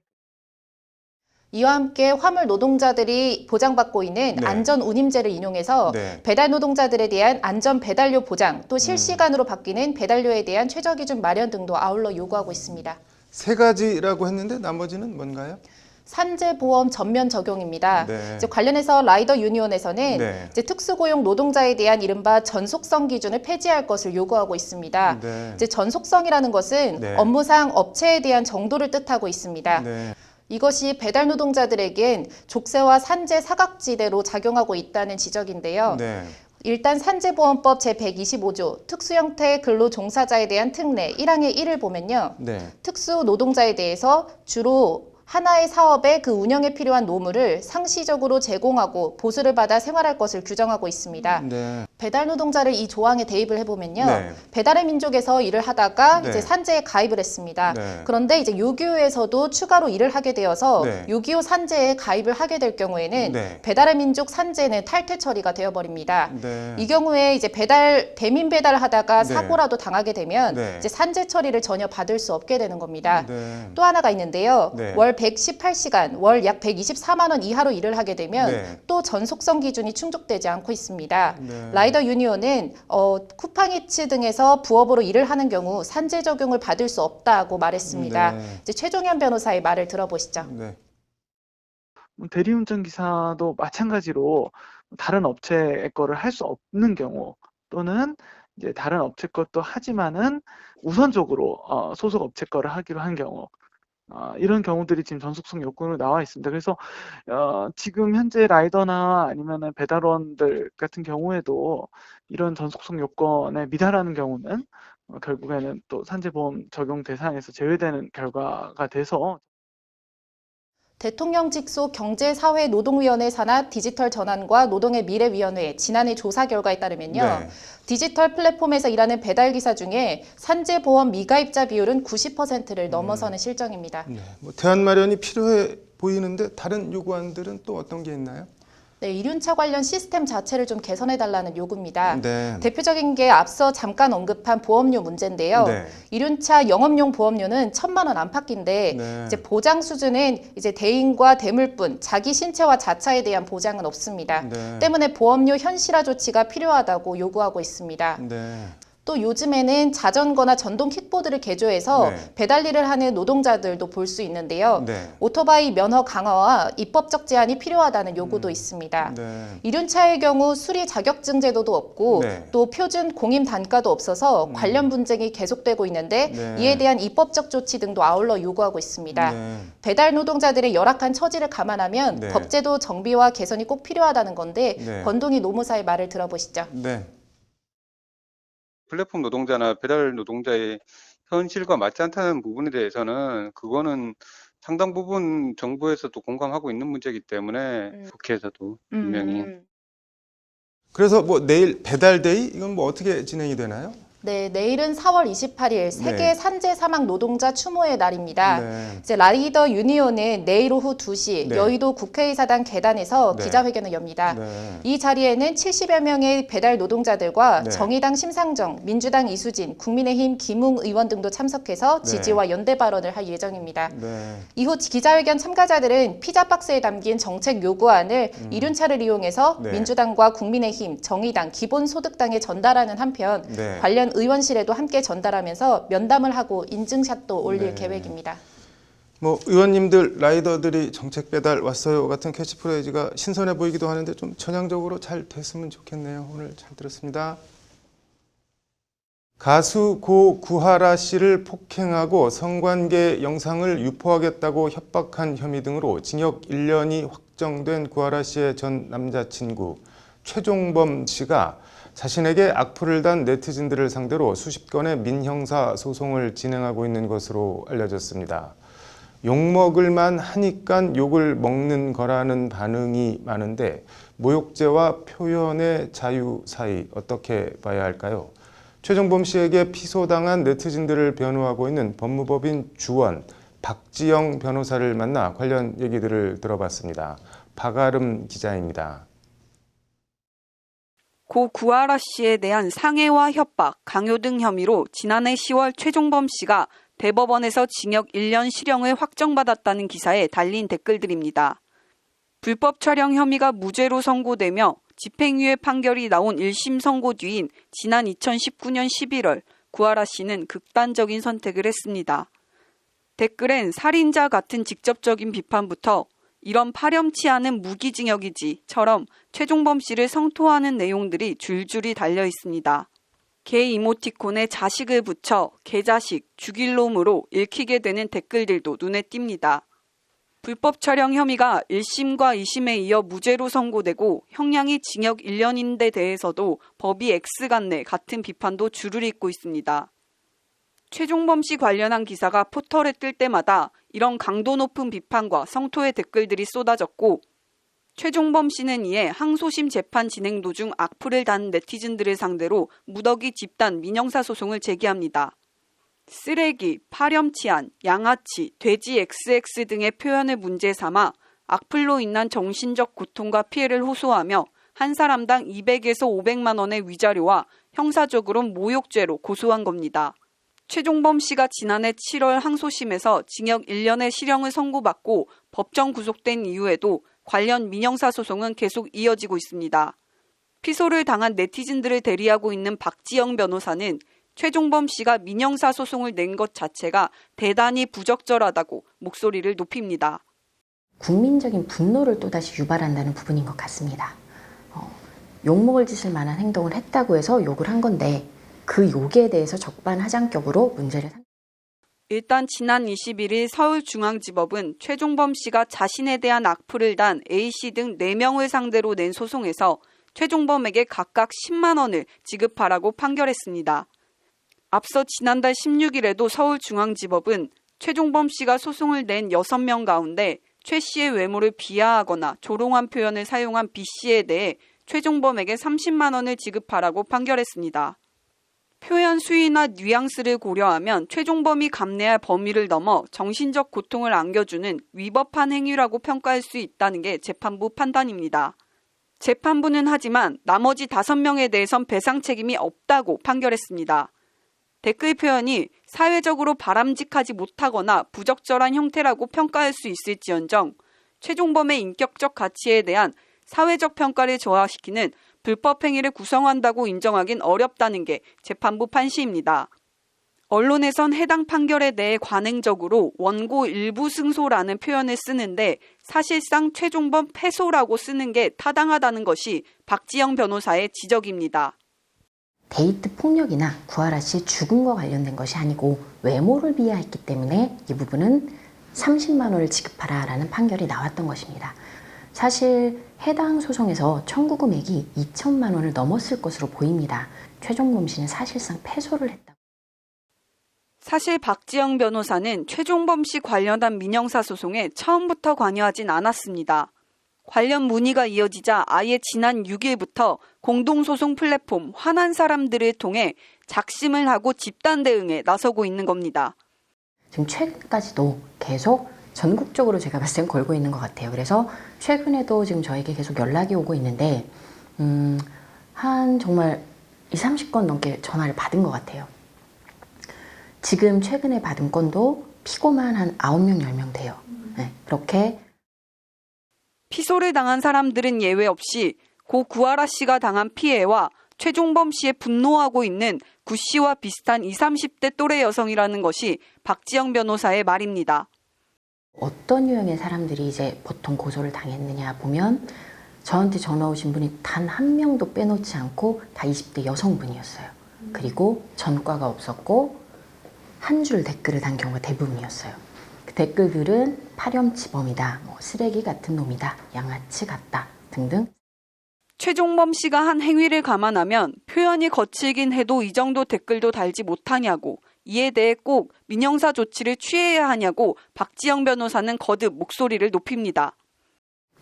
Speaker 4: 이와 함께 화물 노동자들이 보장받고 있는
Speaker 1: 네.
Speaker 4: 안전 운임제를 인용해서
Speaker 1: 네.
Speaker 4: 배달 노동자들에 대한 안전 배달료 보장, 또 실시간으로 바뀌는 배달료에 대한 최저 기준 마련 등도 아울러 요구하고 있습니다.
Speaker 1: 세 가지라고 했는데 나머지는 뭔가요?
Speaker 4: 산재보험 전면 적용입니다.
Speaker 1: 네.
Speaker 4: 이제 관련해서 라이더 유니온에서는
Speaker 1: 네.
Speaker 4: 이제 특수고용 노동자에 대한 이른바 전속성 기준을 폐지할 것을 요구하고 있습니다.
Speaker 1: 네.
Speaker 4: 이제 전속성이라는 것은
Speaker 1: 네.
Speaker 4: 업무상 업체에 대한 정도를 뜻하고 있습니다.
Speaker 1: 네.
Speaker 4: 이것이 배달 노동자들에겐 족쇄와 산재 사각지대로 작용하고 있다는 지적인데요.
Speaker 1: 네.
Speaker 4: 일단 산재보험법 제125조 특수형태 근로 종사자에 대한 특례 1항의 1을 보면요.
Speaker 1: 네.
Speaker 4: 특수 노동자에 대해서 주로 하나의 사업의 그 운영에 필요한 노무를 상시적으로 제공하고 보수를 받아 생활할 것을 규정하고 있습니다.
Speaker 1: 네.
Speaker 4: 배달 노동자를 이 조항에 대입을 해보면요.
Speaker 1: 네.
Speaker 4: 배달의 민족에서 일을 하다가
Speaker 1: 네.
Speaker 4: 이제 산재에 가입을 했습니다.
Speaker 1: 네.
Speaker 4: 그런데 이제 요기요에서도 추가로 일을 하게 되어서
Speaker 1: 네.
Speaker 4: 요기요 산재에 가입을 하게 될 경우에는
Speaker 1: 네.
Speaker 4: 배달의 민족 산재는 탈퇴 처리가 되어버립니다.
Speaker 1: 네.
Speaker 4: 이 경우에 이제 대민 배달을 하다가
Speaker 1: 네.
Speaker 4: 사고라도 당하게 되면
Speaker 1: 네.
Speaker 4: 이제 산재 처리를 전혀 받을 수 없게 되는 겁니다.
Speaker 1: 네.
Speaker 4: 또 하나가 있는데요.
Speaker 1: 네.
Speaker 4: 월 118시간, 월 약 124만 원 이하로 일을 하게 되면
Speaker 1: 네.
Speaker 4: 또 전속성 기준이 충족되지 않고 있습니다.
Speaker 1: 네.
Speaker 4: 라이더 유니온은 쿠팡이츠 등에서 부업으로 일을 하는 경우 산재 적용을 받을 수 없다고 말했습니다.
Speaker 1: 네.
Speaker 4: 이제 최종현 변호사의 말을 들어보시죠.
Speaker 1: 네.
Speaker 6: 대리운전 기사도 마찬가지로 다른 업체 거를 할 수 없는 경우 또는 이제 다른 업체 것도 하지만은 우선적으로 소속 업체 거를 하기로 한 경우 이런 경우들이 지금 전속성 요건으로 나와 있습니다. 그래서 지금 현재 라이더나 아니면은 배달원들 같은 경우에도 이런 전속성 요건에 미달하는 경우는 결국에는 또 산재보험 적용 대상에서 제외되는 결과가 돼서
Speaker 4: 대통령 직속 경제사회노동위원회 산하 디지털 전환과 노동의 미래위원회 지난해 조사 결과에 따르면요.
Speaker 1: 네.
Speaker 4: 디지털 플랫폼에서 일하는 배달기사 중에 산재보험 미가입자 비율은 90%를 넘어서는 실정입니다.
Speaker 1: 네. 뭐 대안 마련이 필요해 보이는데 다른 요구안들은 또 어떤 게 있나요?
Speaker 4: 네, 이륜차 관련 시스템 자체를 좀 개선해달라는 요구입니다.
Speaker 1: 네.
Speaker 4: 대표적인 게 앞서 잠깐 언급한 보험료 문제인데요.
Speaker 1: 네.
Speaker 4: 이륜차 영업용 보험료는 1,000만 원 안팎인데
Speaker 1: 네.
Speaker 4: 이제 보장 수준은 이제 대인과 대물뿐 자기 신체와 자차에 대한 보장은 없습니다.
Speaker 1: 네.
Speaker 4: 때문에 보험료 현실화 조치가 필요하다고 요구하고 있습니다.
Speaker 1: 네.
Speaker 4: 또 요즘에는 자전거나 전동 킥보드를 개조해서
Speaker 1: 네.
Speaker 4: 배달 일을 하는 노동자들도 볼 수 있는데요.
Speaker 1: 네.
Speaker 4: 오토바이 면허 강화와 입법적 제한이 필요하다는 요구도 있습니다.
Speaker 1: 네.
Speaker 4: 이륜차의 경우 수리 자격증 제도도 없고
Speaker 1: 네.
Speaker 4: 또 표준 공임 단가도 없어서 관련 분쟁이 계속되고 있는데
Speaker 1: 네.
Speaker 4: 이에 대한 입법적 조치 등도 아울러 요구하고 있습니다.
Speaker 1: 네.
Speaker 4: 배달 노동자들의 열악한 처지를 감안하면
Speaker 1: 네.
Speaker 4: 법제도 정비와 개선이 꼭 필요하다는 건데
Speaker 1: 네.
Speaker 4: 권동희 노무사의 말을 들어보시죠.
Speaker 1: 네.
Speaker 7: 플랫폼 노동자나 배달 노동자의 현실과 맞지 않다는 부분에 대해서는 그거는 상당 부분 정부에서도 공감하고 있는 문제이기 때문에 국회에서도 분명히
Speaker 1: 그래서 뭐 내일 배달데이 이건 뭐 어떻게 진행이 되나요?
Speaker 4: 네, 내일은 4월 28일 세계
Speaker 1: 네.
Speaker 4: 산재 사망 노동자 추모의 날입니다.
Speaker 1: 네.
Speaker 4: 이제 라이더 유니온은 내일 오후 2시
Speaker 1: 네.
Speaker 4: 여의도 국회의사당 계단에서
Speaker 1: 네.
Speaker 4: 기자회견을 엽니다.
Speaker 1: 네.
Speaker 4: 이 자리에는 70여 명의 배달 노동자들과
Speaker 1: 네.
Speaker 4: 정의당 심상정, 민주당 이수진, 국민의힘 김웅 의원 등도 참석해서
Speaker 1: 네.
Speaker 4: 지지와 연대 발언을 할 예정입니다.
Speaker 1: 네.
Speaker 4: 이후 기자회견 참가자들은 피자 박스에 담긴 정책 요구안을 이륜차를 이용해서
Speaker 1: 네.
Speaker 4: 민주당과 국민의힘, 정의당, 기본소득당에 전달하는 한편
Speaker 1: 네.
Speaker 4: 관련 의원실에도 함께 전달하면서 면담을 하고 인증샷도 올릴
Speaker 1: 네.
Speaker 4: 계획입니다.
Speaker 1: 뭐 의원님들 라이더들이 정책 배달 왔어요 같은 캐치프레이즈가 신선해 보이기도 하는데 좀 전향적으로 잘 됐으면 좋겠네요. 오늘 잘 들었습니다. 가수 고 구하라 씨를 폭행하고 성관계 영상을 유포하겠다고 협박한 혐의 등으로 징역 1년이 확정된 구하라 씨의 전 남자친구 최종범 씨가 자신에게 악플을 단 네티즌들을 상대로 수십 건의 민형사 소송을 진행하고 있는 것으로 알려졌습니다. 욕먹을만 하니까 욕을 먹는 거라는 반응이 많은데 모욕죄와 표현의 자유 사이 어떻게 봐야 할까요? 최종범 씨에게 피소당한 네티즌들을 변호하고 있는 법무법인 주원 박지영 변호사를 만나 관련 얘기들을 들어봤습니다. 박아름 기자입니다.
Speaker 2: 고 구하라 씨에 대한 상해와 협박, 강요 등 혐의로 지난해 10월 최종범 씨가 대법원에서 징역 1년 실형을 확정받았다는 기사에 달린 댓글들입니다. 불법 촬영 혐의가 무죄로 선고되며 집행유예 판결이 나온 1심 선고 뒤인 지난 2019년 11월 구하라 씨는 극단적인 선택을 했습니다. 댓글엔 살인자 같은 직접적인 비판부터 이런 파렴치 않은 무기징역이지처럼 최종범 씨를 성토하는 내용들이 줄줄이 달려 있습니다. 개 이모티콘에 자식을 붙여 개자식, 죽일 놈으로 읽히게 되는 댓글들도 눈에 띕니다. 불법 촬영 혐의가 1심과 2심에 이어 무죄로 선고되고 형량이 징역 1년인데 대해서도 법이 X 같네 같은 비판도 줄을 잇고 있습니다. 최종범 씨 관련한 기사가 포털에 뜰 때마다 이런 강도 높은 비판과 성토의 댓글들이 쏟아졌고 최종범 씨는 이에 항소심 재판 진행 도중 악플을 단 네티즌들을 상대로 무더기 집단 민형사 소송을 제기합니다. 쓰레기, 파렴치한, 양아치, 돼지 XX 등의 표현을 문제 삼아 악플로 인한 정신적 고통과 피해를 호소하며 한 사람당 200에서 500만 원의 위자료와 형사적으로는 모욕죄로 고소한 겁니다. 최종범 씨가 지난해 7월 항소심에서 징역 1년의 실형을 선고받고 법정 구속된 이후에도 관련 민형사 소송은 계속 이어지고 있습니다. 피소를 당한 네티즌들을 대리하고 있는 박지영 변호사는 최종범 씨가 민형사 소송을 낸 것 자체가 대단히 부적절하다고 목소리를 높입니다.
Speaker 8: 국민적인 분노를 또다시 유발한다는 부분인 것 같습니다. 욕먹을 짓을 만한 행동을 했다고 해서 욕을 한 건데 그 욕에 대해서 적반하장격으로 문제를
Speaker 2: 일단 지난 21일 서울중앙지법은 최종범 씨가 자신에 대한 악플을 단 A씨 등 4명을 상대로 낸 소송에서 최종범에게 각각 10만 원을 지급하라고 판결했습니다. 앞서 지난달 16일에도 서울중앙지법은 최종범 씨가 소송을 낸 6명 가운데 최 씨의 외모를 비하하거나 조롱한 표현을 사용한 B 씨에 대해 최종범에게 30만 원을 지급하라고 판결했습니다. 표현 수위나 뉘앙스를 고려하면 최종범이 감내할 범위를 넘어 정신적 고통을 안겨주는 위법한 행위라고 평가할 수 있다는 게 재판부 판단입니다. 재판부는 하지만 나머지 5명에 대해선 배상 책임이 없다고 판결했습니다. 댓글 표현이 사회적으로 바람직하지 못하거나 부적절한 형태라고 평가할 수 있을지언정 최종범의 인격적 가치에 대한 사회적 평가를 저하시키는 불법 행위를 구성한다고 인정하긴 어렵다는 게 재판부 판시입니다. 언론에선 해당 판결에 대해 관행적으로 원고 일부 승소라는 표현을 쓰는데 사실상 최종범 패소라고 쓰는 게 타당하다는 것이 박지영 변호사의 지적입니다.
Speaker 8: 데이트 폭력이나 구하라 씨의 죽음과 관련된 것이 아니고 외모를 비하했기 때문에 이 부분은 30만 원을 지급하라라는 판결이 나왔던 것입니다. 사실 해당 소송에서 청구 금액이 2천만 원을 넘었을 것으로 보입니다. 최종범 씨는 사실상 패소를 했다.
Speaker 2: 사실 박지영 변호사는 최종범 씨 관련한 민형사 소송에 처음부터 관여하진 않았습니다. 관련 문의가 이어지자 아예 지난 6일부터 공동소송 플랫폼 화난 사람들을 통해 작심을 하고 집단 대응에 나서고 있는 겁니다.
Speaker 8: 지금 최근까지도 계속 전국적으로 제가 봤을 땐 걸고 있는 것 같아요. 그래서 최근에도 지금 저에게 계속 연락이 오고 있는데 한 정말 20, 30건 넘게 전화를 받은 것 같아요. 지금 최근에 받은 건도 피고만 한 9명, 10명 돼요. 네, 그렇게
Speaker 2: 피소를 당한 사람들은 예외 없이 고 구하라 씨가 당한 피해와 최종범 씨에 분노하고 있는 구 씨와 비슷한 20, 30대 또래 여성이라는 것이 박지영 변호사의 말입니다.
Speaker 8: 어떤 유형의 사람들이 이제 보통 고소를 당했느냐 보면 저한테 전화 오신 분이 단 한 명도 빼놓지 않고 다 20대 여성분이었어요. 그리고 전과가 없었고 한 줄 댓글을 단 경우가 대부분이었어요. 그 댓글들은 파렴치범이다, 쓰레기 같은 놈이다, 양아치 같다 등등.
Speaker 2: 최종범 씨가 한 행위를 감안하면 표현이 거칠긴 해도 이 정도 댓글도 달지 못하냐고, 이에 대해 꼭 민형사 조치를 취해야 하냐고 박지영 변호사는 거듭 목소리를 높입니다.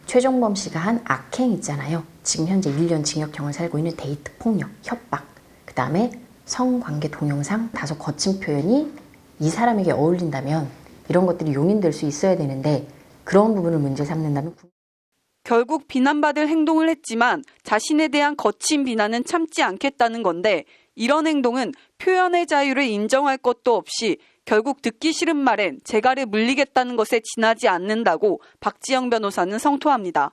Speaker 8: 최종범 씨가 한 악행 있잖아요. 지금 현재 1년 징역형을 살고 있는 데이트 폭력, 협박, 그 다음에 성관계 동영상, 다소 거친 표현이 이 사람에게 어울린다면 이런 것들이 용인될 수 있어야 되는데 그런 부분을 문제 삼는다면
Speaker 2: 결국 비난받을 행동을 했지만 자신에 대한 거친 비난은 참지 않겠다는 건데 이런 행동은 표현의 자유를 인정할 것도 없이 결국 듣기 싫은 말엔 재갈을 물리겠다는 것에 지나지 않는다고 박지영 변호사는 성토합니다.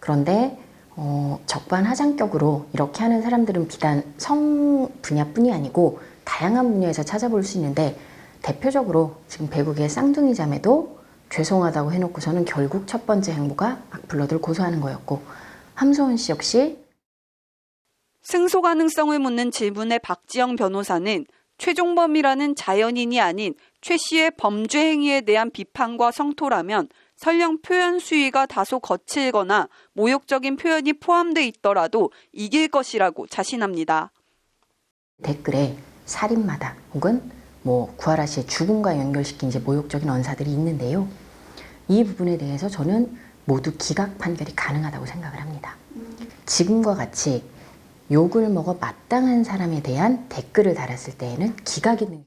Speaker 8: 그런데 적반하장격으로 이렇게 하는 사람들은 비단 성 분야뿐이 아니고 다양한 분야에서 찾아볼 수 있는데 대표적으로 지금 배국의 쌍둥이 자매도 죄송하다고 해놓고서는 결국 첫 번째 행보가 악플러들 고소하는 거였고 함소은 씨 역시
Speaker 2: 승소 가능성을 묻는 질문에 박지영 변호사는 최종범이라는 자연인이 아닌 최 씨의 범죄 행위에 대한 비판과 성토라면 설령 표현 수위가 다소 거칠거나 모욕적인 표현이 포함돼 있더라도 이길 것이라고 자신합니다.
Speaker 8: 댓글에 살인마다 혹은 구하라 씨의 죽음과 연결시킨 이제 모욕적인 언사들이 있는데요. 이 부분에 대해서 저는 모두 기각 판결이 가능하다고 생각을 합니다. 지금과 같이 욕을 먹어 마땅한 사람에 대한 댓글을 달았을 때에는 기각이 는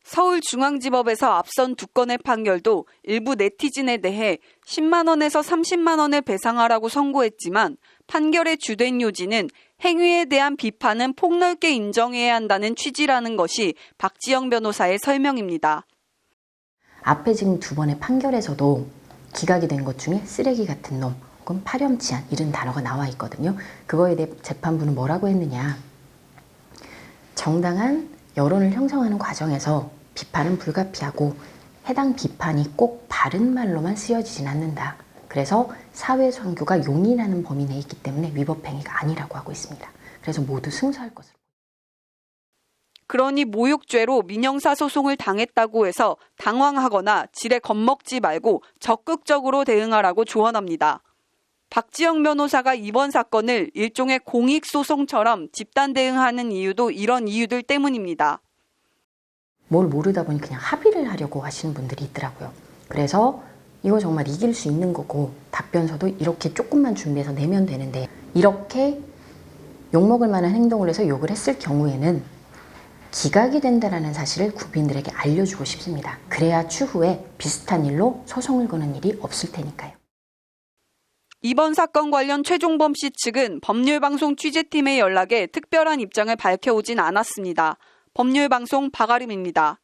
Speaker 2: 서울중앙지법에서 앞선 2건의 판결도 일부 네티즌에 대해 10만 원에서 30만 원을 배상하라고 선고했지만 판결의 주된 요지는 행위에 대한 비판은 폭넓게 인정해야 한다는 취지라는 것이 박지영 변호사의 설명입니다.
Speaker 8: 앞에 지금 2번의 판결에서도 기각이 된 것 중에 쓰레기 같은 놈 혹은 파렴치한 이런 단어가 나와 있거든요. 그거에 대해 재판부는 뭐라고 했느냐. 정당한 여론을 형성하는 과정에서 비판은 불가피하고 해당 비판이 꼭 바른 말로만 쓰여지진 않는다. 그래서 사회 선교가 용인하는 범위 내에 있기 때문에 위법 행위가 아니라고 하고 있습니다. 그래서 모두 승소할 것으로.
Speaker 2: 그러니 모욕죄로 민형사 소송을 당했다고 해서 당황하거나 지레 겁먹지 말고 적극적으로 대응하라고 조언합니다. 박지영 변호사가 이번 사건을 일종의 공익소송처럼 집단 대응하는 이유도 이런 이유들 때문입니다.
Speaker 8: 뭘 모르다 보니 그냥 합의를 하려고 하시는 분들이 있더라고요. 그래서 이거 정말 이길 수 있는 거고 답변서도 이렇게 조금만 준비해서 내면 되는데 이렇게 욕먹을 만한 행동을 해서 욕을 했을 경우에는 기각이 된다는 사실을 국민들에게 알려주고 싶습니다. 그래야 추후에 비슷한 일로 소송을 거는 일이 없을 테니까요.
Speaker 2: 이번 사건 관련 최종범 씨 측은 법률방송 취재팀의 연락에 특별한 입장을 밝혀오진 않았습니다. 법률방송 박아름입니다.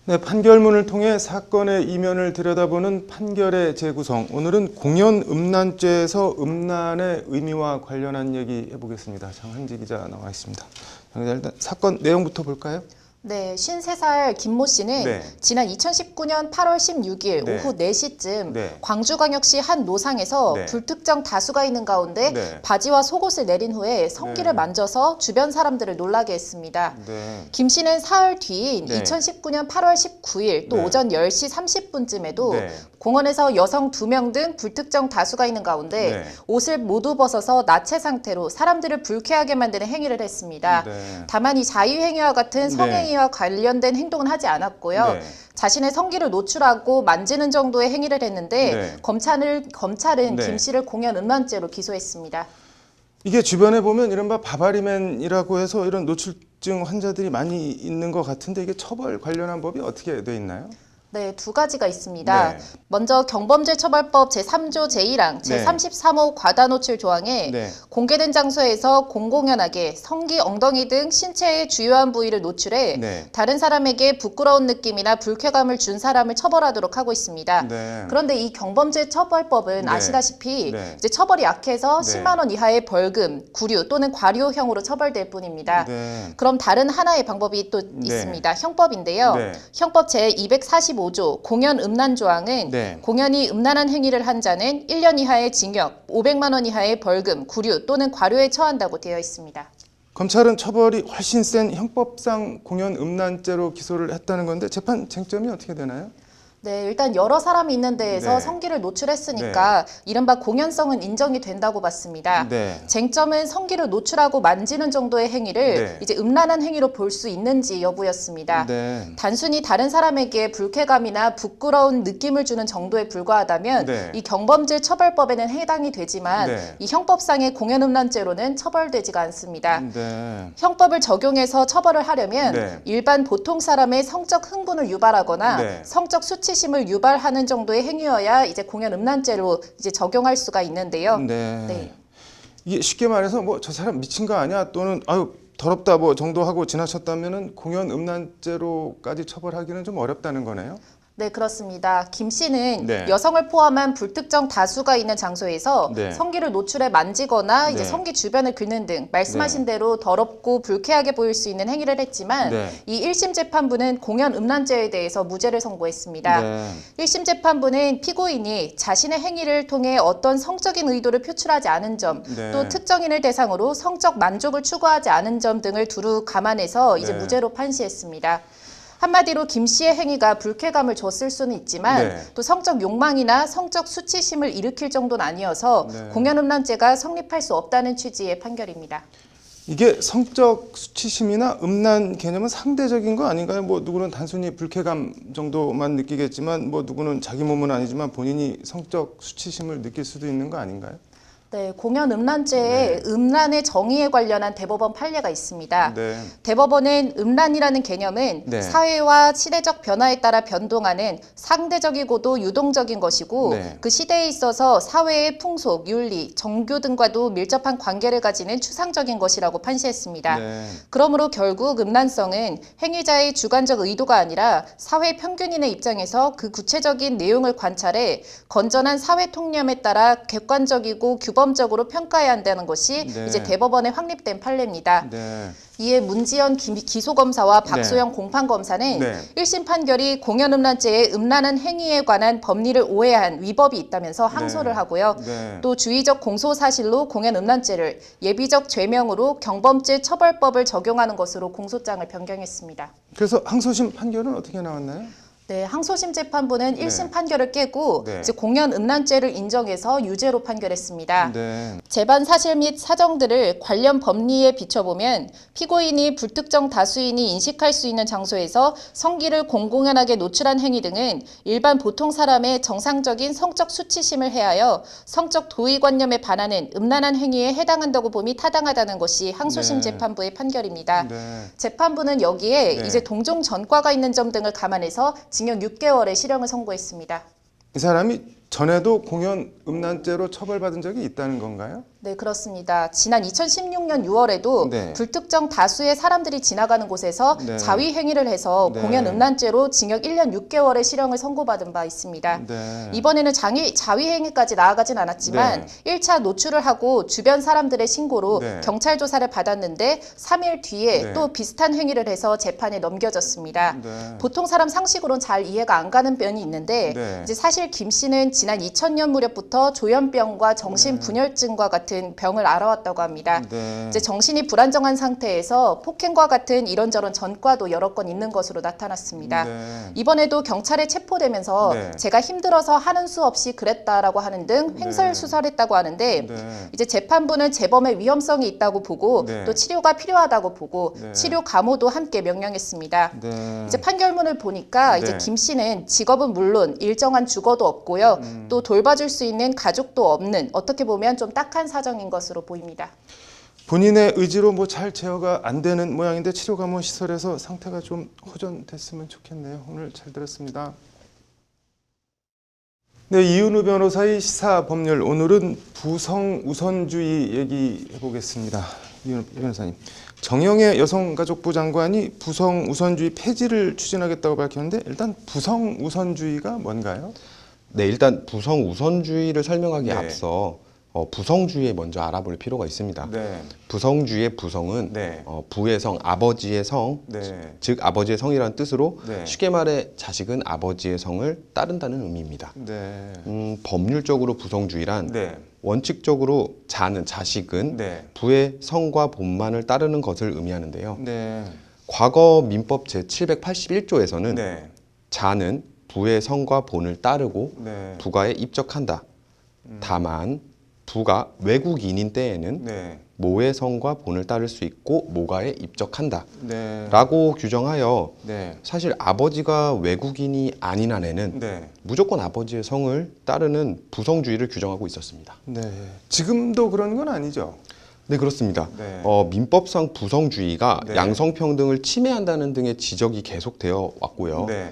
Speaker 1: 네, 판결문을 통해 사건의 이면을 들여다보는 판결의 재구성. 오늘은 공연 음란죄에서 음란의 의미와 관련한 얘기 해보겠습니다. 장한지 기자 나와 있습니다. 일단 사건 내용부터 볼까요?
Speaker 4: 네, 53살 김모 씨는
Speaker 1: 네.
Speaker 4: 지난 2019년 8월 16일
Speaker 1: 네.
Speaker 4: 오후 4시쯤
Speaker 1: 네.
Speaker 4: 광주광역시 한 노상에서
Speaker 1: 네.
Speaker 4: 불특정 다수가 있는 가운데
Speaker 1: 네.
Speaker 4: 바지와 속옷을 내린 후에 성기를
Speaker 1: 네.
Speaker 4: 만져서 주변 사람들을 놀라게 했습니다.
Speaker 1: 네.
Speaker 4: 김 씨는 사흘 뒤인
Speaker 1: 네.
Speaker 4: 2019년 8월 19일 또
Speaker 1: 네.
Speaker 4: 오전 10시 30분쯤에도
Speaker 1: 네.
Speaker 4: 공원에서 여성 2명 등 불특정 다수가 있는 가운데
Speaker 1: 네.
Speaker 4: 옷을 모두 벗어서 나체 상태로 사람들을 불쾌하게 만드는 행위를 했습니다.
Speaker 1: 네.
Speaker 4: 다만 이 자유행위와 같은
Speaker 1: 네.
Speaker 4: 성행위와 관련된 행동은 하지 않았고요.
Speaker 1: 네.
Speaker 4: 자신의 성기를 노출하고 만지는 정도의 행위를 했는데
Speaker 1: 네.
Speaker 4: 검찰은
Speaker 1: 네.
Speaker 4: 김 씨를 공연 음란죄로 기소했습니다.
Speaker 1: 이게 주변에 보면 이른바 바바리맨이라고 해서 이런 노출증 환자들이 많이 있는 것 같은데 이게 처벌 관련한 법이 어떻게 돼 있나요?
Speaker 4: 네, 두 가지가 있습니다.
Speaker 1: 네.
Speaker 4: 먼저 경범죄처벌법 제3조 제1항
Speaker 1: 네.
Speaker 4: 제33호 과다노출 조항에
Speaker 1: 네.
Speaker 4: 공개된 장소에서 공공연하게 성기, 엉덩이 등 신체의 주요한 부위를 노출해
Speaker 1: 네.
Speaker 4: 다른 사람에게 부끄러운 느낌이나 불쾌감을 준 사람을 처벌하도록 하고 있습니다.
Speaker 1: 네.
Speaker 4: 그런데 이 경범죄처벌법은
Speaker 1: 네.
Speaker 4: 아시다시피
Speaker 1: 네.
Speaker 4: 이제 처벌이 약해서
Speaker 1: 네.
Speaker 4: 10만 원 이하의 벌금, 구류 또는 과료형으로 처벌될 뿐입니다.
Speaker 1: 네.
Speaker 4: 그럼 다른 하나의 방법이 또 있습니다. 형법인데요.
Speaker 1: 네.
Speaker 4: 형법 제245조 공연 음란 조항은
Speaker 1: 네.
Speaker 4: 공연이 음란한 행위를 한 자는 1년 이하의 징역, 500만 원 이하의 벌금, 구류 또는 과료에 처한다고 되어 있습니다.
Speaker 1: 검찰은 처벌이 훨씬 센 형법상 공연 음란죄로 기소를 했다는 건데 재판 쟁점이 어떻게 되나요?
Speaker 4: 네, 일단 여러 사람이 있는 데에서
Speaker 1: 네.
Speaker 4: 성기를 노출했으니까 이른바 공연성은 인정이 된다고 봤습니다.
Speaker 1: 네.
Speaker 4: 쟁점은 성기를 노출하고 만지는 정도의 행위를
Speaker 1: 네.
Speaker 4: 이제 음란한 행위로 볼 수 있는지 여부였습니다.
Speaker 1: 네.
Speaker 4: 단순히 다른 사람에게 불쾌감이나 부끄러운 느낌을 주는 정도에 불과하다면
Speaker 1: 네.
Speaker 4: 이 경범죄 처벌법에는 해당이 되지만
Speaker 1: 네.
Speaker 4: 이 형법상의 공연음란죄로는 처벌되지가 않습니다.
Speaker 1: 네.
Speaker 4: 형법을 적용해서 처벌을 하려면
Speaker 1: 네.
Speaker 4: 일반 보통 사람의 성적 흥분을 유발하거나
Speaker 1: 네.
Speaker 4: 성적 수치심을 유발하는 정도의 행위여야 이제 공연 음란죄로 이제 적용할 수가 있는데요.
Speaker 1: 네.
Speaker 4: 네.
Speaker 1: 이게 쉽게 말해서 뭐 저 사람 미친 거 아니야 또는 아유 더럽다 뭐 정도 하고 지나쳤다면은 공연 음란죄로까지 처벌하기는 좀 어렵다는 거네요.
Speaker 4: 네, 그렇습니다. 김 씨는
Speaker 1: 네.
Speaker 4: 여성을 포함한 불특정 다수가 있는 장소에서
Speaker 1: 네.
Speaker 4: 성기를 노출해 만지거나 이제
Speaker 1: 네.
Speaker 4: 성기 주변을 긁는 등 말씀하신 대로 더럽고 불쾌하게 보일 수 있는 행위를 했지만
Speaker 1: 네.
Speaker 4: 이 1심 재판부는 공연 음란죄에 대해서 무죄를 선고했습니다.
Speaker 1: 네.
Speaker 4: 1심 재판부는 피고인이 자신의 행위를 통해 어떤 성적인 의도를 표출하지 않은 점,
Speaker 1: 네.
Speaker 4: 또 특정인을 대상으로 성적 만족을 추구하지 않은 점 등을 두루 감안해서 이제
Speaker 1: 네.
Speaker 4: 무죄로 판시했습니다. 한마디로 김 씨의 행위가 불쾌감을 줬을 수는 있지만
Speaker 1: 네.
Speaker 4: 또 성적 욕망이나 성적 수치심을 일으킬 정도는 아니어서
Speaker 1: 네.
Speaker 4: 공연음란죄가 성립할 수 없다는 취지의 판결입니다.
Speaker 1: 이게 성적 수치심이나 음란 개념은 상대적인 거 아닌가요? 뭐 누구는 단순히 불쾌감 정도만 느끼겠지만 뭐 누구는 자기 몸은 아니지만 본인이 성적 수치심을 느낄 수도 있는 거 아닌가요?
Speaker 4: 네, 공연 음란죄의 음란의 정의에 관련한 대법원 판례가 있습니다.
Speaker 1: 네.
Speaker 4: 대법원은 음란이라는 개념은
Speaker 1: 네.
Speaker 4: 사회와 시대적 변화에 따라 변동하는 상대적이고도 유동적인 것이고
Speaker 1: 네.
Speaker 4: 그 시대에 있어서 사회의 풍속, 윤리, 정교 등과도 밀접한 관계를 가지는 추상적인 것이라고 판시했습니다.
Speaker 1: 네.
Speaker 4: 그러므로 결국 음란성은 행위자의 주관적 의도가 아니라 사회 평균인의 입장에서 그 구체적인 내용을 관찰해 건전한 사회 통념에 따라 객관적이고 규범적으로 평가해야 한다는 것이
Speaker 1: 네.
Speaker 4: 이제 대법원에 확립된 판례입니다.
Speaker 1: 네.
Speaker 4: 이에 문지연 기소검사와 박소영 공판검사는
Speaker 1: 네.
Speaker 4: 1심 판결이 공연음란죄의 음란한 행위에 관한 법리를 오해한 위법이 있다면서 항소를 하고요.
Speaker 1: 네.
Speaker 4: 또 주의적 공소사실로 공연음란죄를 예비적 죄명으로 경범죄 처벌법을 적용하는 것으로 공소장을 변경했습니다.
Speaker 1: 그래서 항소심 판결은 어떻게 나왔나요?
Speaker 4: 네, 항소심 재판부는
Speaker 1: 네.
Speaker 4: 1심 판결을 깨고
Speaker 1: 네.
Speaker 4: 이제 공연음란죄를 인정해서 유죄로 판결했습니다.
Speaker 1: 네.
Speaker 4: 재반 사실 및 사정들을 관련 법리에 비춰보면 피고인이 불특정 다수인이 인식할 수 있는 장소에서 성기를 공공연하게 노출한 행위 등은 일반 보통 사람의 정상적인 성적 수치심을 해하여 성적 도의관념에 반하는 음란한 행위에 해당한다고 봄이 타당하다는 것이 항소심
Speaker 1: 네.
Speaker 4: 재판부의 판결입니다.
Speaker 1: 네.
Speaker 4: 재판부는 여기에
Speaker 1: 네.
Speaker 4: 이제 동종 전과가 있는 점 등을 감안해서 징역 6개월의 실형을 선고했습니다.
Speaker 1: 이 사람이 전에도 공연 음란죄로 처벌받은 적이 있다는 건가요?
Speaker 4: 네, 그렇습니다. 지난 2016년 6월에도
Speaker 1: 네.
Speaker 4: 불특정 다수의 사람들이 지나가는 곳에서
Speaker 1: 네.
Speaker 4: 자위 행위를 해서
Speaker 1: 네.
Speaker 4: 공연 음란죄로 징역 1년 6개월의 실형을 선고받은 바 있습니다.
Speaker 1: 네.
Speaker 4: 이번에는 자위 행위까지 나아가진 않았지만 1차 노출을 하고 주변 사람들의 신고로
Speaker 1: 네.
Speaker 4: 경찰 조사를 받았는데 3일 뒤에
Speaker 1: 네.
Speaker 4: 또 비슷한 행위를 해서 재판에 넘겨졌습니다.
Speaker 1: 네.
Speaker 4: 보통 사람 상식으로는 잘 이해가 안 가는 면이 있는데
Speaker 1: 네.
Speaker 4: 이제 사실 김 씨는 지난 2000년 무렵부터 조현병과 정신분열증과 같은 병을 앓아왔다고 합니다.
Speaker 1: 네.
Speaker 4: 이제 정신이 불안정한 상태에서 폭행과 같은 이런저런 전과도 여러 건 있는 것으로 나타났습니다.
Speaker 1: 네.
Speaker 4: 이번에도 경찰에 체포되면서
Speaker 1: 네.
Speaker 4: 제가 힘들어서 하는 수 없이 그랬다라고 하는 등 횡설수설했다고 하는데
Speaker 1: 네.
Speaker 4: 이제 재판부는 재범의 위험성이 있다고 보고
Speaker 1: 네.
Speaker 4: 또 치료가 필요하다고 보고
Speaker 1: 네.
Speaker 4: 치료 감호도 함께 명령했습니다.
Speaker 1: 네.
Speaker 4: 이제 판결문을 보니까 이제
Speaker 1: 네.
Speaker 4: 김 씨는 직업은 물론 일정한 주거도 없고요. 또 돌봐줄 수 있는 가족도 없는 어떻게 보면 좀 딱한 사정인 것으로 보입니다.
Speaker 1: 본인의 의지로 뭐 잘 제어가 안 되는 모양인데 치료감호 시설에서 상태가 좀 호전됐으면 좋겠네요. 오늘 잘 들었습니다. 네, 이은우 변호사의 시사법률, 오늘은 부성 우선주의 얘기해 보겠습니다. 이은우 변호사님, 정영애 여성가족부 장관이 부성 우선주의 폐지를 추진하겠다고 밝혔는데 일단 부성 우선주의가 뭔가요?
Speaker 9: 네, 일단 부성 우선주의를 설명하기에
Speaker 1: 네.
Speaker 9: 앞서 부성주의에 먼저 알아볼 필요가 있습니다.
Speaker 1: 네.
Speaker 9: 부성주의의 부성은
Speaker 1: 네.
Speaker 9: 부의 성, 아버지의 성,
Speaker 1: 네.
Speaker 9: 즉 아버지의 성이라는 뜻으로
Speaker 1: 네.
Speaker 9: 쉽게 말해 자식은 아버지의 성을 따른다는 의미입니다.
Speaker 1: 네.
Speaker 9: 법률적으로 부성주의란
Speaker 1: 네.
Speaker 9: 원칙적으로 자식은
Speaker 1: 네.
Speaker 9: 부의 성과 본만을 따르는 것을 의미하는데요.
Speaker 1: 네.
Speaker 9: 과거 민법 제781조에서는
Speaker 1: 네.
Speaker 9: 자는 부의 성과 본을 따르고
Speaker 1: 네.
Speaker 9: 부가에 입적한다. 다만 부가 외국인인 때에는
Speaker 1: 네.
Speaker 9: 모의 성과 본을 따를 수 있고 모가에 입적한다
Speaker 1: 네.
Speaker 9: 라고 규정하여
Speaker 1: 네.
Speaker 9: 사실 아버지가 외국인이 아닌 한에는
Speaker 1: 네.
Speaker 9: 무조건 아버지의 성을 따르는 부성주의를 규정하고 있었습니다.
Speaker 1: 네. 지금도 그런 건 아니죠.
Speaker 9: 네, 그렇습니다.
Speaker 1: 네.
Speaker 9: 민법상 부성주의가
Speaker 1: 네.
Speaker 9: 양성평등을 침해한다는 등의 지적이 계속되어 왔고요.
Speaker 1: 네.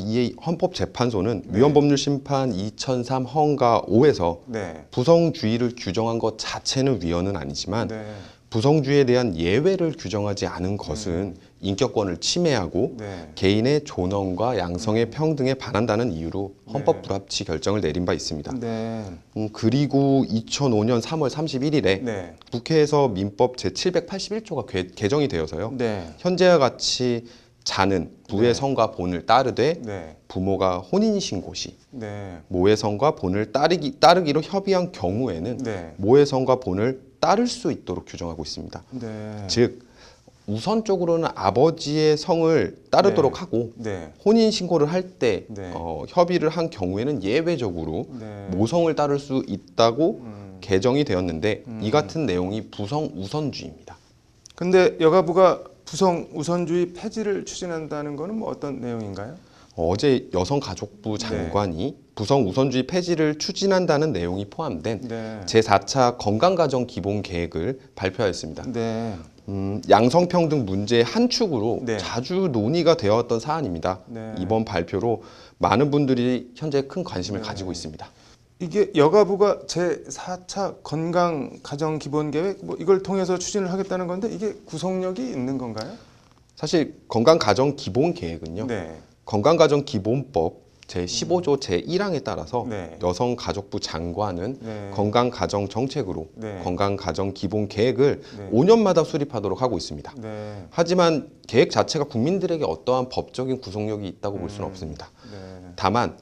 Speaker 9: 이에 헌법재판소는
Speaker 1: 네.
Speaker 9: 위헌법률심판 2003 헌가 5에서
Speaker 1: 네.
Speaker 9: 부성주의를 규정한 것 자체는 위헌은 아니지만
Speaker 1: 네.
Speaker 9: 부성주의에 대한 예외를 규정하지 않은 것은 인격권을 침해하고
Speaker 1: 네.
Speaker 9: 개인의 존엄과 양성의 평등에 반한다는 이유로 헌법 불합치 결정을 내린 바 있습니다.
Speaker 1: 네.
Speaker 9: 그리고 2005년 3월 31일에
Speaker 1: 네.
Speaker 9: 국회에서 민법 제781조가 개정이 되어서요.
Speaker 1: 네.
Speaker 9: 현재와 같이 자는 부의
Speaker 1: 네.
Speaker 9: 성과 본을 따르되
Speaker 1: 네.
Speaker 9: 부모가 혼인신고 시
Speaker 1: 네.
Speaker 9: 모의 성과 본을 따르기로 협의한 경우에는
Speaker 1: 네.
Speaker 9: 모의 성과 본을 따를 수 있도록 규정하고 있습니다.
Speaker 1: 네.
Speaker 9: 즉 우선적으로는 아버지의 성을 따르도록
Speaker 1: 네.
Speaker 9: 하고
Speaker 1: 네.
Speaker 9: 혼인신고를 할 때
Speaker 1: 네.
Speaker 9: 협의를 한 경우에는 예외적으로
Speaker 1: 네.
Speaker 9: 모성을 따를 수 있다고 개정이 되었는데 이 같은 내용이 부성 우선주의입니다.
Speaker 1: 근데 여가부가 부성 우선주의 폐지를 추진한다는 거는 뭐 어떤 내용인가요?
Speaker 9: 어제 여성가족부 장관이 부성 우선주의 폐지를 추진한다는 내용이 포함된
Speaker 1: 네.
Speaker 9: 제4차 건강가정 기본계획을 발표하였습니다.
Speaker 1: 네.
Speaker 9: 양성평등 문제의 한 축으로
Speaker 1: 네.
Speaker 9: 자주 논의가 되어왔던 사안입니다.
Speaker 1: 네.
Speaker 9: 이번 발표로 많은 분들이 현재 큰 관심을
Speaker 1: 네.
Speaker 9: 가지고 있습니다.
Speaker 1: 이게 여가부가 제4차 건강가정기본계획 뭐 이걸 통해서 추진을 하겠다는 건데 이게 구속력이 있는 건가요?
Speaker 9: 사실 건강가정기본계획은요.
Speaker 1: 네.
Speaker 9: 건강가정기본법 제15조 제1항에 따라서
Speaker 1: 네.
Speaker 9: 여성가족부 장관은
Speaker 1: 네.
Speaker 9: 건강가정정책으로
Speaker 1: 네.
Speaker 9: 건강가정기본계획을
Speaker 1: 네.
Speaker 9: 5년마다 수립하도록 하고 있습니다.
Speaker 1: 네.
Speaker 9: 하지만 계획 자체가 국민들에게 어떠한 법적인 구속력이 있다고 볼 수는 없습니다.
Speaker 1: 네.
Speaker 9: 다만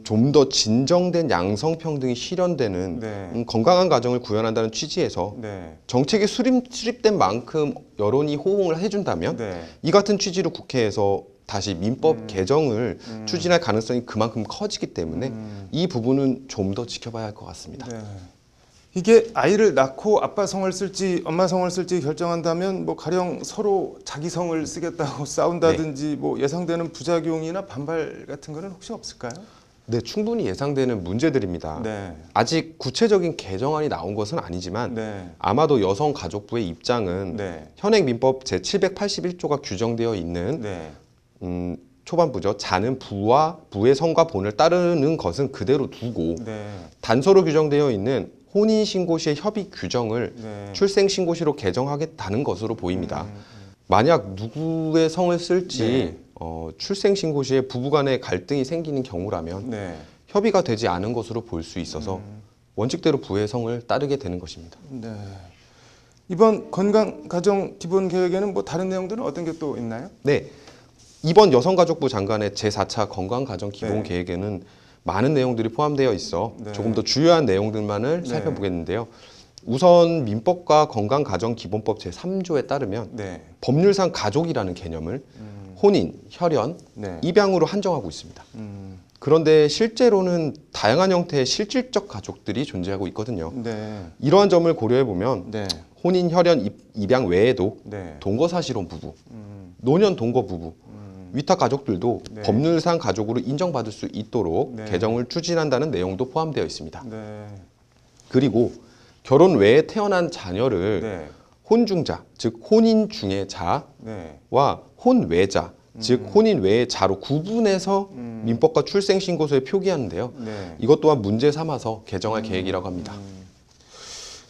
Speaker 9: 좀 더 진정된 양성평등이 실현되는
Speaker 1: 네.
Speaker 9: 건강한 가정을 구현한다는 취지에서
Speaker 1: 네.
Speaker 9: 정책이 수립된 만큼 여론이 호응을 해준다면
Speaker 1: 네.
Speaker 9: 이 같은 취지로 국회에서 다시 민법 개정을 추진할 가능성이 그만큼 커지기 때문에 이 부분은 좀 더 지켜봐야 할 것 같습니다.
Speaker 1: 네. 이게 아이를 낳고 아빠 성을 쓸지 엄마 성을 쓸지 결정한다면 뭐 가령 서로 자기 성을 쓰겠다고 싸운다든지 뭐 예상되는 부작용이나 반발 같은 거는 혹시 없을까요?
Speaker 9: 네, 충분히 예상되는 문제들입니다.
Speaker 1: 네.
Speaker 9: 아직 구체적인 개정안이 나온 것은 아니지만
Speaker 1: 네.
Speaker 9: 아마도 여성가족부의 입장은
Speaker 1: 네.
Speaker 9: 현행 민법 제781조가 규정되어 있는
Speaker 1: 네.
Speaker 9: 초반부죠. 자는 부의 성과 본을 따르는 것은 그대로 두고
Speaker 1: 네.
Speaker 9: 단서로 규정되어 있는 혼인신고시의 협의 규정을
Speaker 1: 네.
Speaker 9: 출생신고시로 개정하겠다는 것으로 보입니다. 만약 누구의 성을 쓸지
Speaker 1: 네.
Speaker 9: 출생신고시에 부부간의 갈등이 생기는 경우라면
Speaker 1: 네.
Speaker 9: 협의가 되지 않은 것으로 볼 수 있어서 원칙대로 부의 성을 따르게 되는 것입니다.
Speaker 1: 네. 이번 건강가정기본계획에는 뭐 다른 내용들은 어떤 게 또 있나요?
Speaker 9: 네, 이번 여성가족부 장관의 제4차 건강가정기본계획에는 많은 내용들이 포함되어 있어
Speaker 1: 네.
Speaker 9: 조금 더 주요한 내용들만을
Speaker 1: 네.
Speaker 9: 살펴보겠는데요. 우선 민법과 건강가정기본법 제3조에 따르면
Speaker 1: 네.
Speaker 9: 법률상 가족이라는 개념을 혼인, 혈연,
Speaker 1: 네.
Speaker 9: 입양으로 한정하고 있습니다. 그런데 실제로는 다양한 형태의 실질적 가족들이 존재하고 있거든요.
Speaker 1: 네.
Speaker 9: 이러한 점을 고려해 보면
Speaker 1: 네.
Speaker 9: 혼인, 혈연, 입양 외에도
Speaker 1: 네.
Speaker 9: 동거사실혼 부부, 노년 동거 부부, 위탁 가족들도
Speaker 1: 네.
Speaker 9: 법률상 가족으로 인정받을 수 있도록
Speaker 1: 네.
Speaker 9: 개정을 추진한다는 내용도 포함되어 있습니다.
Speaker 1: 네.
Speaker 9: 그리고 결혼 외에 태어난 자녀를
Speaker 1: 네.
Speaker 9: 혼중자, 즉 혼인 중의 자와
Speaker 1: 네.
Speaker 9: 혼외자, 즉 혼인 외의 자로 구분해서 민법과 출생신고서에 표기하는데요.
Speaker 1: 네.
Speaker 9: 이것 또한 문제 삼아서 개정할 계획이라고 합니다.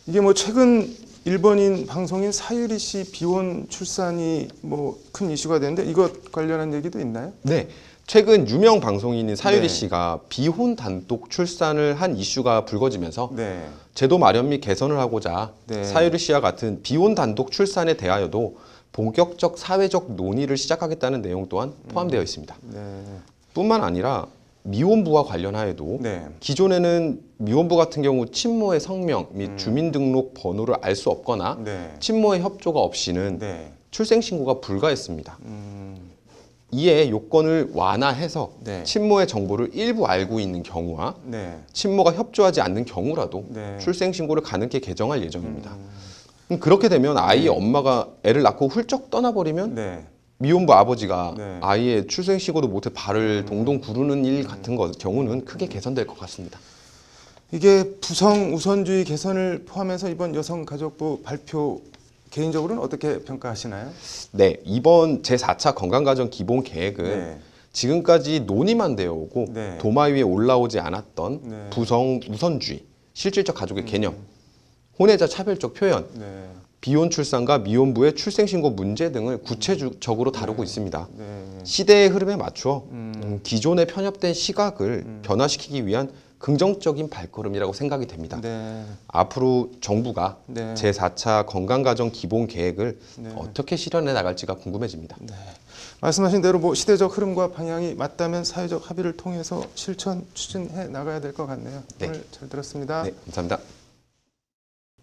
Speaker 1: 이게 뭐 최근 일본인 방송인 사유리 씨 비혼 출산이 뭐 큰 이슈가 되는데 이것 관련한 얘기도 있나요?
Speaker 9: 네, 최근 유명 방송인인 사유리
Speaker 1: 네.
Speaker 9: 씨가 비혼 단독 출산을 한 이슈가 불거지면서
Speaker 1: 네.
Speaker 9: 제도 마련 및 개선을 하고자
Speaker 1: 네.
Speaker 9: 사유리 씨와 같은 비혼 단독 출산에 대하여도 본격적 사회적 논의를 시작하겠다는 내용 또한 포함되어 있습니다.
Speaker 1: 네.
Speaker 9: 뿐만 아니라 미혼부와 관련하여도
Speaker 1: 네.
Speaker 9: 기존에는 미혼부 같은 경우 친모의 성명 및 주민등록 번호를 알 수 없거나
Speaker 1: 네.
Speaker 9: 친모의 협조가 없이는
Speaker 1: 네.
Speaker 9: 출생신고가 불가했습니다. 이에 요건을 완화해서
Speaker 1: 네.
Speaker 9: 친모의 정보를 일부 알고 있는 경우와
Speaker 1: 네.
Speaker 9: 친모가 협조하지 않는 경우라도
Speaker 1: 네.
Speaker 9: 출생신고를 가능하게 개정할 예정입니다. 그렇게 되면 아이의 엄마가 애를 낳고 훌쩍 떠나버리면
Speaker 1: 네.
Speaker 9: 미혼부 아버지가
Speaker 1: 네.
Speaker 9: 아이의 출생신고도 못해 발을 동동 구르는 일 같은 경우는 크게 개선될 것 같습니다.
Speaker 1: 이게 부성 우선주의 개선을 포함해서 이번 여성가족부 발표 개인적으로는 어떻게 평가하시나요?
Speaker 9: 네, 이번 제4차 건강가정기본계획은
Speaker 1: 네.
Speaker 9: 지금까지 논의만 되어 오고
Speaker 1: 네.
Speaker 9: 도마 위에 올라오지 않았던
Speaker 1: 네.
Speaker 9: 부성 우선주의, 실질적 가족의 개념, 혼외자 차별적 표현,
Speaker 1: 네.
Speaker 9: 비혼 출산과 미혼부의 출생신고 문제 등을 구체적으로 다루고 있습니다.
Speaker 1: 네.
Speaker 9: 시대의 흐름에 맞추어 기존의 편협된 시각을 변화시키기 위한 긍정적인 발걸음이라고 생각이 됩니다.
Speaker 1: 네.
Speaker 9: 앞으로 정부가
Speaker 1: 네.
Speaker 9: 제4차 건강가정 기본 계획을
Speaker 1: 네.
Speaker 9: 어떻게 실현해 나갈지가 궁금해집니다.
Speaker 1: 말씀하신 대로 뭐 시대적 흐름과 방향이 맞다면 사회적 합의를 통해서 실천 추진해 나가야 될 것 같네요.
Speaker 9: 네.
Speaker 1: 오늘 잘 들었습니다.
Speaker 9: 네, 감사합니다.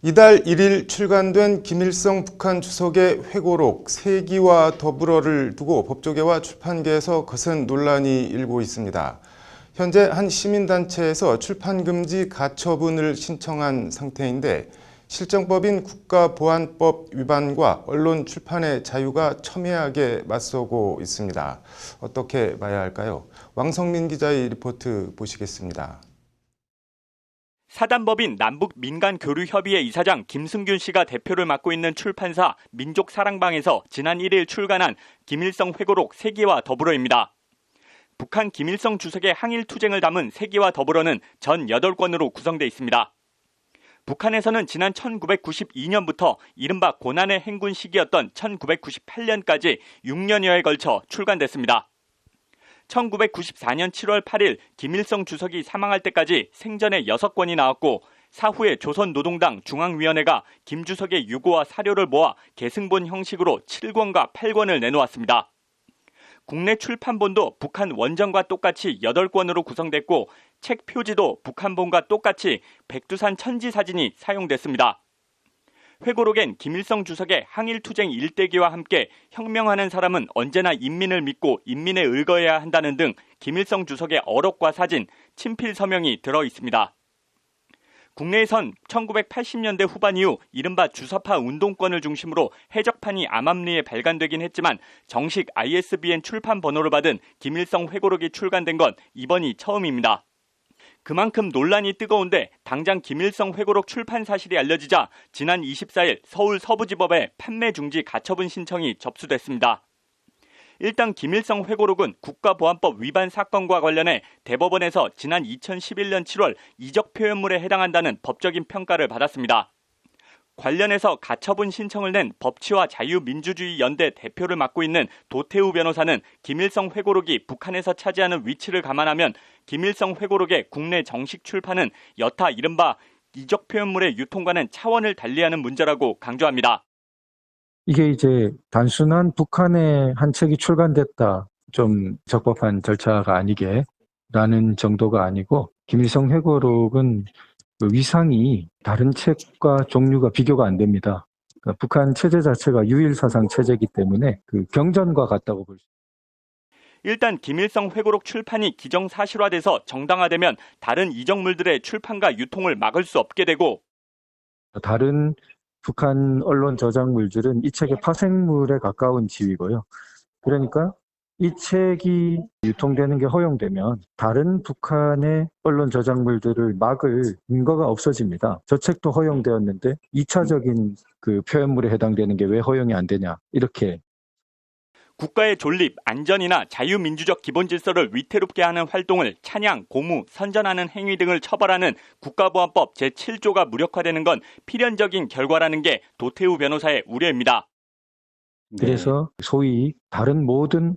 Speaker 1: 이달 1일 출간된 김일성 북한 주석의 회고록 세기와 더불어를 두고 법조계와 출판계에서 거센 논란이 일고 있습니다. 현재 한 시민단체에서 출판금지 가처분을 신청한 상태인데 실정법인 국가보안법 위반과 언론 출판의 자유가 첨예하게 맞서고 있습니다. 어떻게 봐야 할까요? 왕성민 기자의 리포트 보시겠습니다.
Speaker 10: 사단법인 남북민간교류협의회 이사장 김승균 씨가 대표를 맡고 있는 출판사 민족사랑방에서 지난 1일 출간한 김일성 회고록 세기와 더불어입니다. 북한 김일성 주석의 항일투쟁을 담은 세기와 더불어는 전 8권으로 구성되어 있습니다. 북한에서는 지난 1992년부터 이른바 고난의 행군 시기였던 1998년까지 6년여에 걸쳐 출간됐습니다. 1994년 7월 8일 김일성 주석이 사망할 때까지 생전에 6건이 나왔고 사후에 조선노동당 중앙위원회가 김 주석의 유고와 사료를 모아 계승본 형식으로 7권과 8권을 내놓았습니다. 국내 출판본도 북한 원전과 똑같이 8권으로 구성됐고 책 표지도 북한본과 똑같이 백두산 천지 사진이 사용됐습니다. 회고록엔 김일성 주석의 항일투쟁 일대기와 함께 혁명하는 사람은 언제나 인민을 믿고 인민에 의거해야 한다는 등 김일성 주석의 어록과 사진, 친필 서명이 들어 있습니다. 국내에선 1980년대 후반 이후 이른바 주사파 운동권을 중심으로 해적판이 암암리에 발간되긴 했지만 정식 ISBN 출판 번호를 받은 김일성 회고록이 출간된 건 이번이 처음입니다. 그만큼 논란이 뜨거운데 당장 김일성 회고록 출판 사실이 알려지자 지난 24일 서울 서부지법에 판매 중지 가처분 신청이 접수됐습니다. 일단 김일성 회고록은 국가보안법 위반 사건과 관련해 대법원에서 지난 2011년 7월 이적 표현물에 해당한다는 법적인 평가를 받았습니다. 관련해서 가처분 신청을 낸 법치와 자유민주주의 연대 대표를 맡고 있는 도태우 변호사는 김일성 회고록이 북한에서 차지하는 위치를 감안하면 김일성 회고록의 국내 정식 출판은 여타 이른바 이적 표현물의 유통과는 차원을 달리하는 문제라고 강조합니다.
Speaker 11: 이게 이제 단순한 북한의 한 책이 출간됐다, 좀 적법한 절차가 아니게라는 정도가 아니고 김일성 회고록은 그 위상이 다른 책과 종류가 비교가 안 됩니다. 그러니까 북한 체제 자체가 유일사상 체제이기 때문에 그 경전과 같다고 볼 수 있습니다.
Speaker 10: 일단 김일성 회고록 출판이 기정사실화돼서 정당화되면 다른 이적물들의 출판과 유통을 막을 수 없게 되고
Speaker 11: 다른 북한 언론 저작물들은 이 책의 파생물에 가까운 지위고요. 그러니까 이 책이 유통되는 게 허용되면 다른 북한의 언론 저작물들을 막을 근거가 없어집니다. 저 책도 허용되었는데 2차적인 그 표현물에 해당되는 게 왜 허용이 안 되냐, 이렇게.
Speaker 10: 국가의 존립, 안전이나 자유민주적 기본질서를 위태롭게 하는 활동을 찬양, 고무, 선전하는 행위 등을 처벌하는 국가보안법 제7조가 무력화되는 건 필연적인 결과라는 게 도태우 변호사의 우려입니다.
Speaker 11: 그래서 소위 다른 모든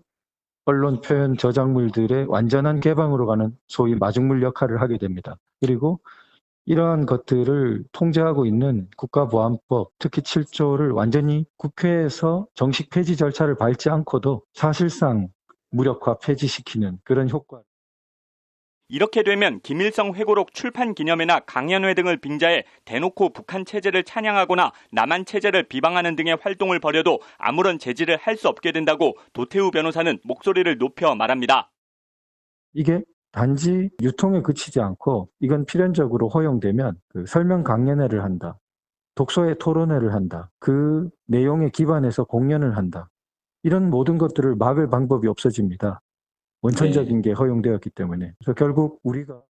Speaker 11: 언론 표현 저작물들의 완전한 개방으로 가는 소위 마중물 역할을 하게 됩니다. 그리고 이러한 것들을 통제하고 있는 국가보안법, 특히 7조를 완전히 국회에서 정식 폐지 절차를 밟지 않고도 사실상 무력화 폐지시키는 그런 효과.
Speaker 10: 이렇게 되면 김일성 회고록 출판 기념회나 강연회 등을 빙자해 대놓고 북한 체제를 찬양하거나 남한 체제를 비방하는 등의 활동을 벌여도 아무런 제지를 할 수 없게 된다고 도태우 변호사는 목소리를 높여 말합니다.
Speaker 11: 이게 단지 유통에 그치지 않고 이건 필연적으로 허용되면 그 설명 강연회를 한다, 독서회 토론회를 한다, 그 내용에 기반해서 공연을 한다, 이런 모든 것들을 막을 방법이 없어집니다. 원천적인 게 허용되었기 때문에. 그래서 결국 우리가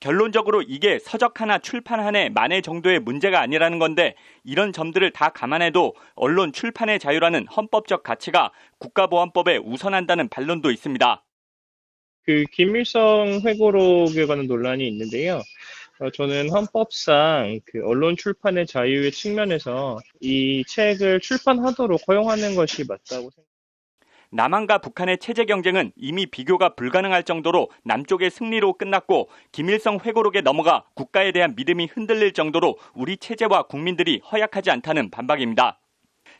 Speaker 10: 결론적으로 이게 서적 하나 출판 한 해 만회 정도의 문제가 아니라는 건데 이런 점들을 다 감안해도 언론 출판의 자유라는 헌법적 가치가 국가보안법에 우선한다는 반론도 있습니다.
Speaker 12: 그 김일성 회고록에 관한 논란이 있는데요. 저는 헌법상 그 언론 출판의 자유의 측면에서 이 책을 출판하도록 허용하는 것이 맞다고 생각합니다.
Speaker 10: 남한과 북한의 체제 경쟁은 이미 비교가 불가능할 정도로 남쪽의 승리로 끝났고 김일성 회고록에 넘어가 국가에 대한 믿음이 흔들릴 정도로 우리 체제와 국민들이 허약하지 않다는 반박입니다.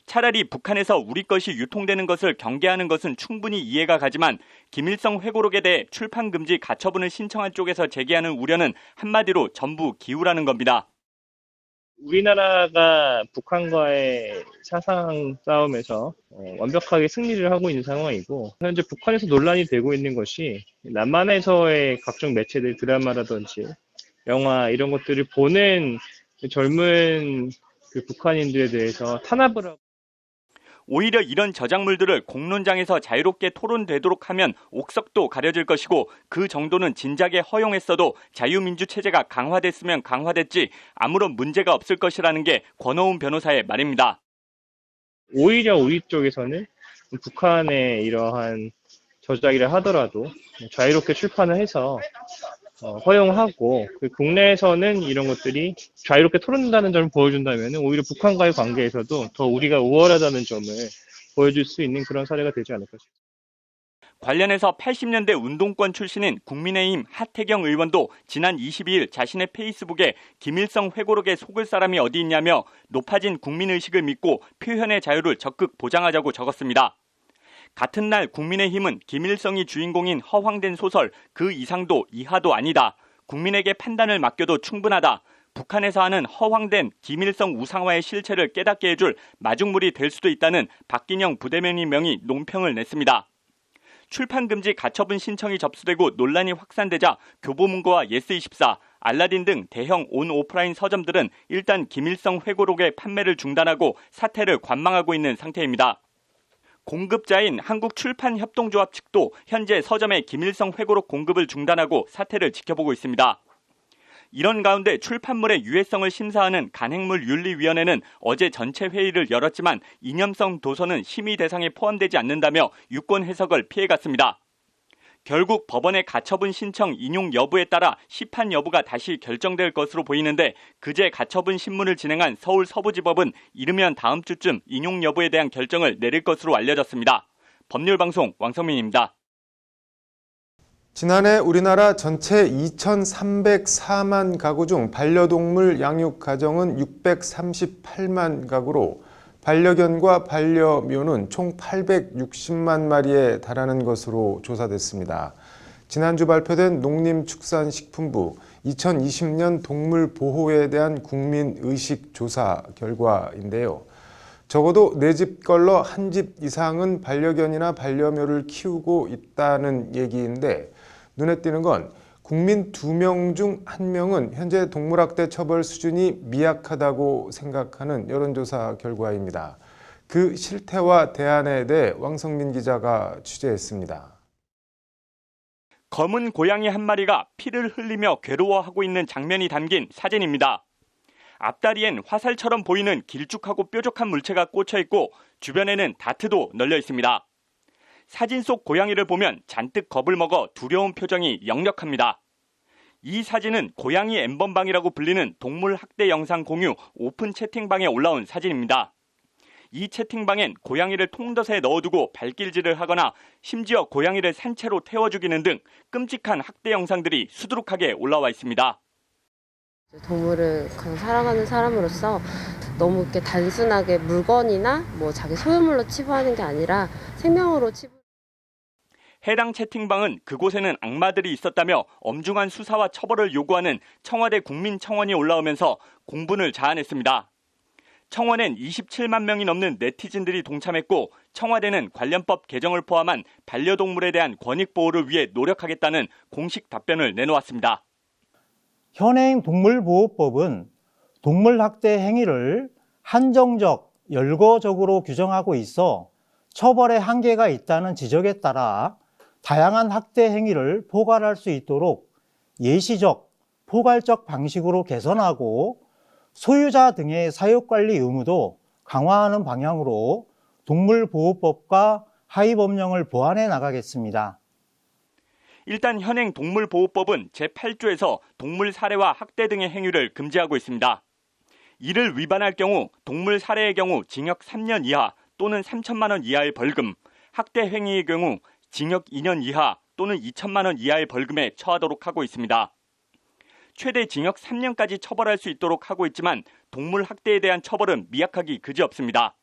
Speaker 10: 차라리 북한에서 우리 것이 유통되는 것을 경계하는 것은 충분히 이해가 가지만 김일성 회고록에 대해 출판 금지 가처분을 신청한 쪽에서 제기하는 우려는 한마디로 전부 기우라는 겁니다.
Speaker 12: 우리나라가 북한과의 사상 싸움에서 완벽하게 승리를 하고 있는 상황이고 현재 북한에서 논란이 되고 있는 것이 남한에서의 각종 매체들 드라마라든지 영화 이런 것들을 보는 젊은 그 북한인들에 대해서 탄압을 하고
Speaker 10: 오히려 이런 저작물들을 공론장에서 자유롭게 토론되도록 하면 옥석도 가려질 것이고 그 정도는 진작에 허용했어도 자유민주 체제가 강화됐으면 강화됐지 아무런 문제가 없을 것이라는 게 권어훈 변호사의 말입니다.
Speaker 12: 오히려 우리 쪽에서는 북한의 이러한 저작이라 하더라도 자유롭게 출판을 해서 허용하고 국내에서는 이런 것들이 자유롭게 토론된다는 점을 보여준다면 오히려 북한과의 관계에서도 더 우리가 우월하다는 점을 보여줄 수 있는 그런 사례가 되지 않을까 싶습니다.
Speaker 10: 관련해서 80년대 운동권 출신인 국민의힘 하태경 의원도 지난 22일 자신의 페이스북에 김일성 회고록에 속을 사람이 어디 있냐며 높아진 국민의식을 믿고 표현의 자유를 적극 보장하자고 적었습니다. 같은 날 국민의힘은 김일성이 주인공인 허황된 소설 그 이상도 이하도 아니다. 국민에게 판단을 맡겨도 충분하다. 북한에서 하는 허황된 김일성 우상화의 실체를 깨닫게 해줄 마중물이 될 수도 있다는 박기영 부대변인 명의 논평을 냈습니다. 출판금지 가처분 신청이 접수되고 논란이 확산되자 교보문고와 예스24, 알라딘 등 대형 온오프라인 서점들은 일단 김일성 회고록의 판매를 중단하고 사태를 관망하고 있는 상태입니다. 공급자인 한국출판협동조합 측도 현재 서점의 김일성 회고록 공급을 중단하고 사태를 지켜보고 있습니다. 이런 가운데 출판물의 유해성을 심사하는 간행물윤리위원회는 어제 전체 회의를 열었지만 이념성 도서는 심의 대상에 포함되지 않는다며 유권 해석을 피해갔습니다. 결국 법원의 가처분 신청 인용 여부에 따라 시판 여부가 다시 결정될 것으로 보이는데 그제 가처분 신문을 진행한 서울 서부지법은 이르면 다음 주쯤 인용 여부에 대한 결정을 내릴 것으로 알려졌습니다. 법률방송 왕성민입니다.
Speaker 1: 지난해 우리나라 전체 2,304만 가구 중 반려동물 양육 가정은 638만 가구로 반려견과 반려묘는 총 860만 마리에 달하는 것으로 조사됐습니다. 지난주 발표된 농림축산식품부 2020년 동물 보호에 대한 국민의식 조사 결과인데요. 적어도 4집 걸러 1집 이상은 반려견이나 반려묘를 키우고 있다는 얘기인데 눈에 띄는 건 국민 2명 중 1명은 현재 동물학대 처벌 수준이 미약하다고 생각하는 여론조사 결과입니다. 그 실태와 대안에 대해 왕성민 기자가 취재했습니다.
Speaker 10: 검은 고양이 한 마리가 피를 흘리며 괴로워하고 있는 장면이 담긴 사진입니다. 앞다리엔 화살처럼 보이는 길쭉하고 뾰족한 물체가 꽂혀 있고 주변에는 다트도 널려 있습니다. 사진 속 고양이를 보면 잔뜩 겁을 먹어 두려운 표정이 역력합니다. 이 사진은 고양이 엠번방이라고 불리는 동물 학대 영상 공유 오픈 채팅방에 올라온 사진입니다. 이 채팅방엔 고양이를 통덫에 넣어두고 발길질을 하거나 심지어 고양이를 산채로 태워 죽이는 등 끔찍한 학대 영상들이 수두룩하게 올라와 있습니다.
Speaker 13: 동물을 사랑하는 사람으로서 너무 이렇게 단순하게 물건이나 자기 소유물로 치부하는 게 아니라 생명으로 치부.
Speaker 10: 해당 채팅방은 그곳에는 악마들이 있었다며 엄중한 수사와 처벌을 요구하는 청와대 국민청원이 올라오면서 공분을 자아냈습니다. 청원엔 27만 명이 넘는 네티즌들이 동참했고 청와대는 관련법 개정을 포함한 반려동물에 대한 권익 보호를 위해 노력하겠다는 공식 답변을 내놓았습니다.
Speaker 14: 현행 동물보호법은 동물학대 행위를 한정적, 열거적으로 규정하고 있어 처벌의 한계가 있다는 지적에 따라 다양한 학대 행위를 포괄할 수 있도록 예시적, 포괄적 방식으로 개선하고 소유자 등의 사육관리 의무도 강화하는 방향으로 동물보호법과 하위법령을 보완해 나가겠습니다.
Speaker 10: 일단 현행 동물보호법은 제8조에서 동물 살해와 학대 등의 행위를 금지하고 있습니다. 이를 위반할 경우 동물 살해의 경우 징역 3년 이하 또는 3천만 원 이하의 벌금, 학대 행위의 경우 징역 2년 이하 또는 2천만 원 이하의 벌금에 처하도록 하고 있습니다. 최대 징역 3년까지 처벌할 수 있도록 하고 있지만 동물 학대에 대한 처벌은 미약하기 그지없습니다.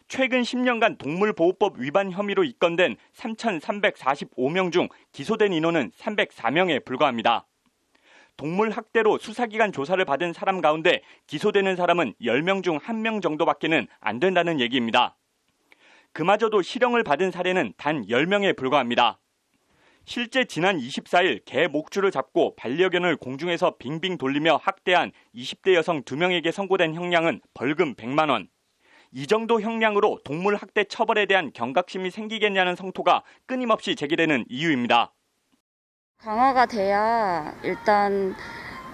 Speaker 10: 최근 10년간 동물보호법 위반 혐의로 입건된 3,345명 중 기소된 인원은 304명에 불과합니다. 동물 학대로 수사기관 조사를 받은 사람 가운데 기소되는 사람은 10명 중 1명 정도밖에는 안 된다는 얘기입니다. 그마저도 실형을 받은 사례는 단 10명에 불과합니다. 실제 지난 24일 개 목줄을 잡고 반려견을 공중에서 빙빙 돌리며 학대한 20대 여성 2명에게 선고된 형량은 벌금 100만 원. 이 정도 형량으로 동물 학대 처벌에 대한 경각심이 생기겠냐는 성토가 끊임없이 제기되는 이유입니다.
Speaker 15: 강화가 돼야 일단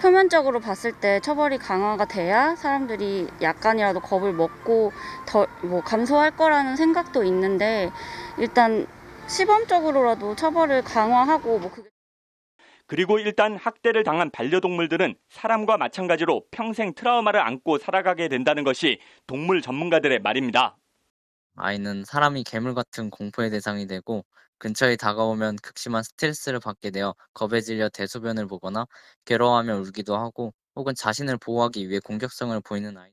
Speaker 15: 표면적으로 봤을 때 처벌이 강화가 돼야 사람들이 약간이라도 겁을 먹고 더 감소할 거라는 생각도 있는데 일단 시범적으로라도 처벌을 강화하고
Speaker 10: 그리고 일단 학대를 당한 반려동물들은 사람과 마찬가지로 평생 트라우마를 안고 살아가게 된다는 것이 동물 전문가들의 말입니다.
Speaker 16: 아이는 사람이 괴물 같은 공포의 대상이 되고 근처에 다가오면 극심한 스트레스를 받게 되어 겁에 질려 대소변을 보거나 괴로워하며 울기도 하고 혹은 자신을 보호하기 위해 공격성을 보이는 아이.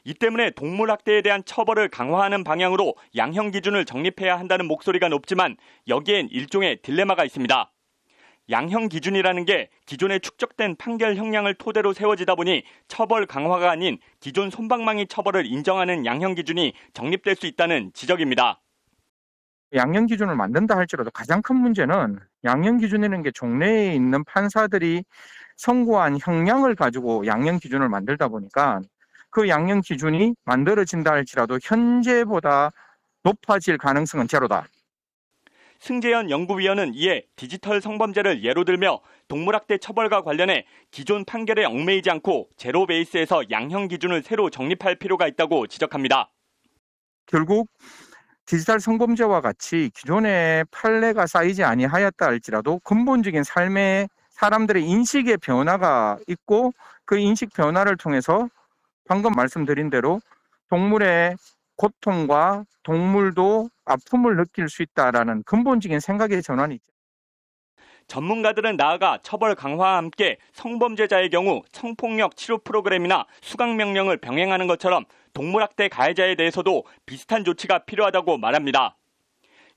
Speaker 10: 이 때문에 동물학대에 대한 처벌을 강화하는 방향으로 양형 기준을 정립해야 한다는 목소리가 높지만 여기엔 일종의 딜레마가 있습니다. 양형 기준이라는 게 기존에 축적된 판결 형량을 토대로 세워지다 보니 처벌 강화가 아닌 기존 솜방망이 처벌을 인정하는 양형 기준이 정립될 수 있다는 지적입니다.
Speaker 17: 양형 기준을 만든다 할지라도 가장 큰 문제는 양형 기준이라는 게 종래에 있는 판사들이 선고한 형량을 가지고 양형 기준을 만들다 보니까 그 양형 기준이 만들어진다 할지라도 현재보다 높아질 가능성은 제로다.
Speaker 10: 승재현 연구위원은 이에 디지털 성범죄를 예로 들며 동물학대 처벌과 관련해 기존 판결에 얽매이지 않고 제로 베이스에서 양형 기준을 새로 정립할 필요가 있다고 지적합니다.
Speaker 17: 결국 디지털 성범죄와 같이 기존의 판례가 쌓이지 아니하였다 할지라도 근본적인 삶의 사람들의 인식의 변화가 있고 그 인식 변화를 통해서 방금 말씀드린 대로 동물의 고통과 동물도 아픔을 느낄 수 있다라는 근본적인 생각의 전환이 있죠.
Speaker 10: 전문가들은 나아가 처벌 강화와 함께 성범죄자의 경우 성폭력 치료 프로그램이나 수강명령을 병행하는 것처럼 동물학대 가해자에 대해서도 비슷한 조치가 필요하다고 말합니다.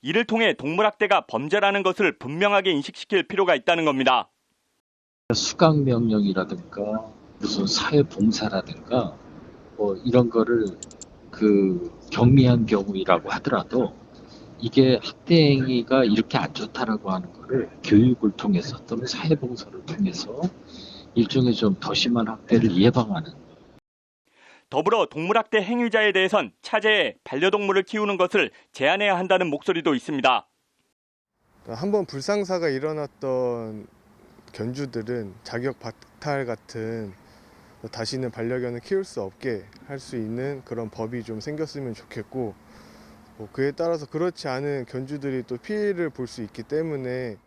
Speaker 10: 이를 통해 동물학대가 범죄라는 것을 분명하게 인식시킬 필요가 있다는 겁니다.
Speaker 18: 수강명령이라든가 무슨 사회봉사라든가 뭐 이런 거를 경미한 경우라고 하더라도 이게 학대 행위가 이렇게 안 좋다라고 하는 거를 교육을 통해서 또는 사회봉사를 통해서 일종의 좀 더 심한 학대를 예방하는.
Speaker 10: 더불어 동물학대 행위자에 대해선 차제에 반려동물을 키우는 것을 제한해야 한다는 목소리도 있습니다.
Speaker 19: 한번 불상사가 일어났던 견주들은 자격 박탈 같은 다시는 반려견을 키울 수 없게 할 수 있는 그런 법이 좀 생겼으면 좋겠고, 그에 따라서 그렇지 않은 견주들이 또 피해를 볼 수 있기 때문에.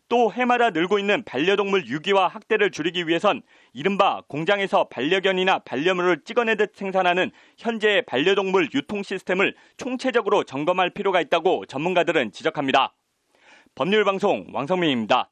Speaker 10: 또 해마다 늘고 있는 반려동물 유기와 학대를 줄이기 위해선 이른바 공장에서 반려견이나 반려묘를 찍어내듯 생산하는 현재의 반려동물 유통 시스템을 총체적으로 점검할 필요가 있다고 전문가들은 지적합니다. 법률방송 왕성민입니다.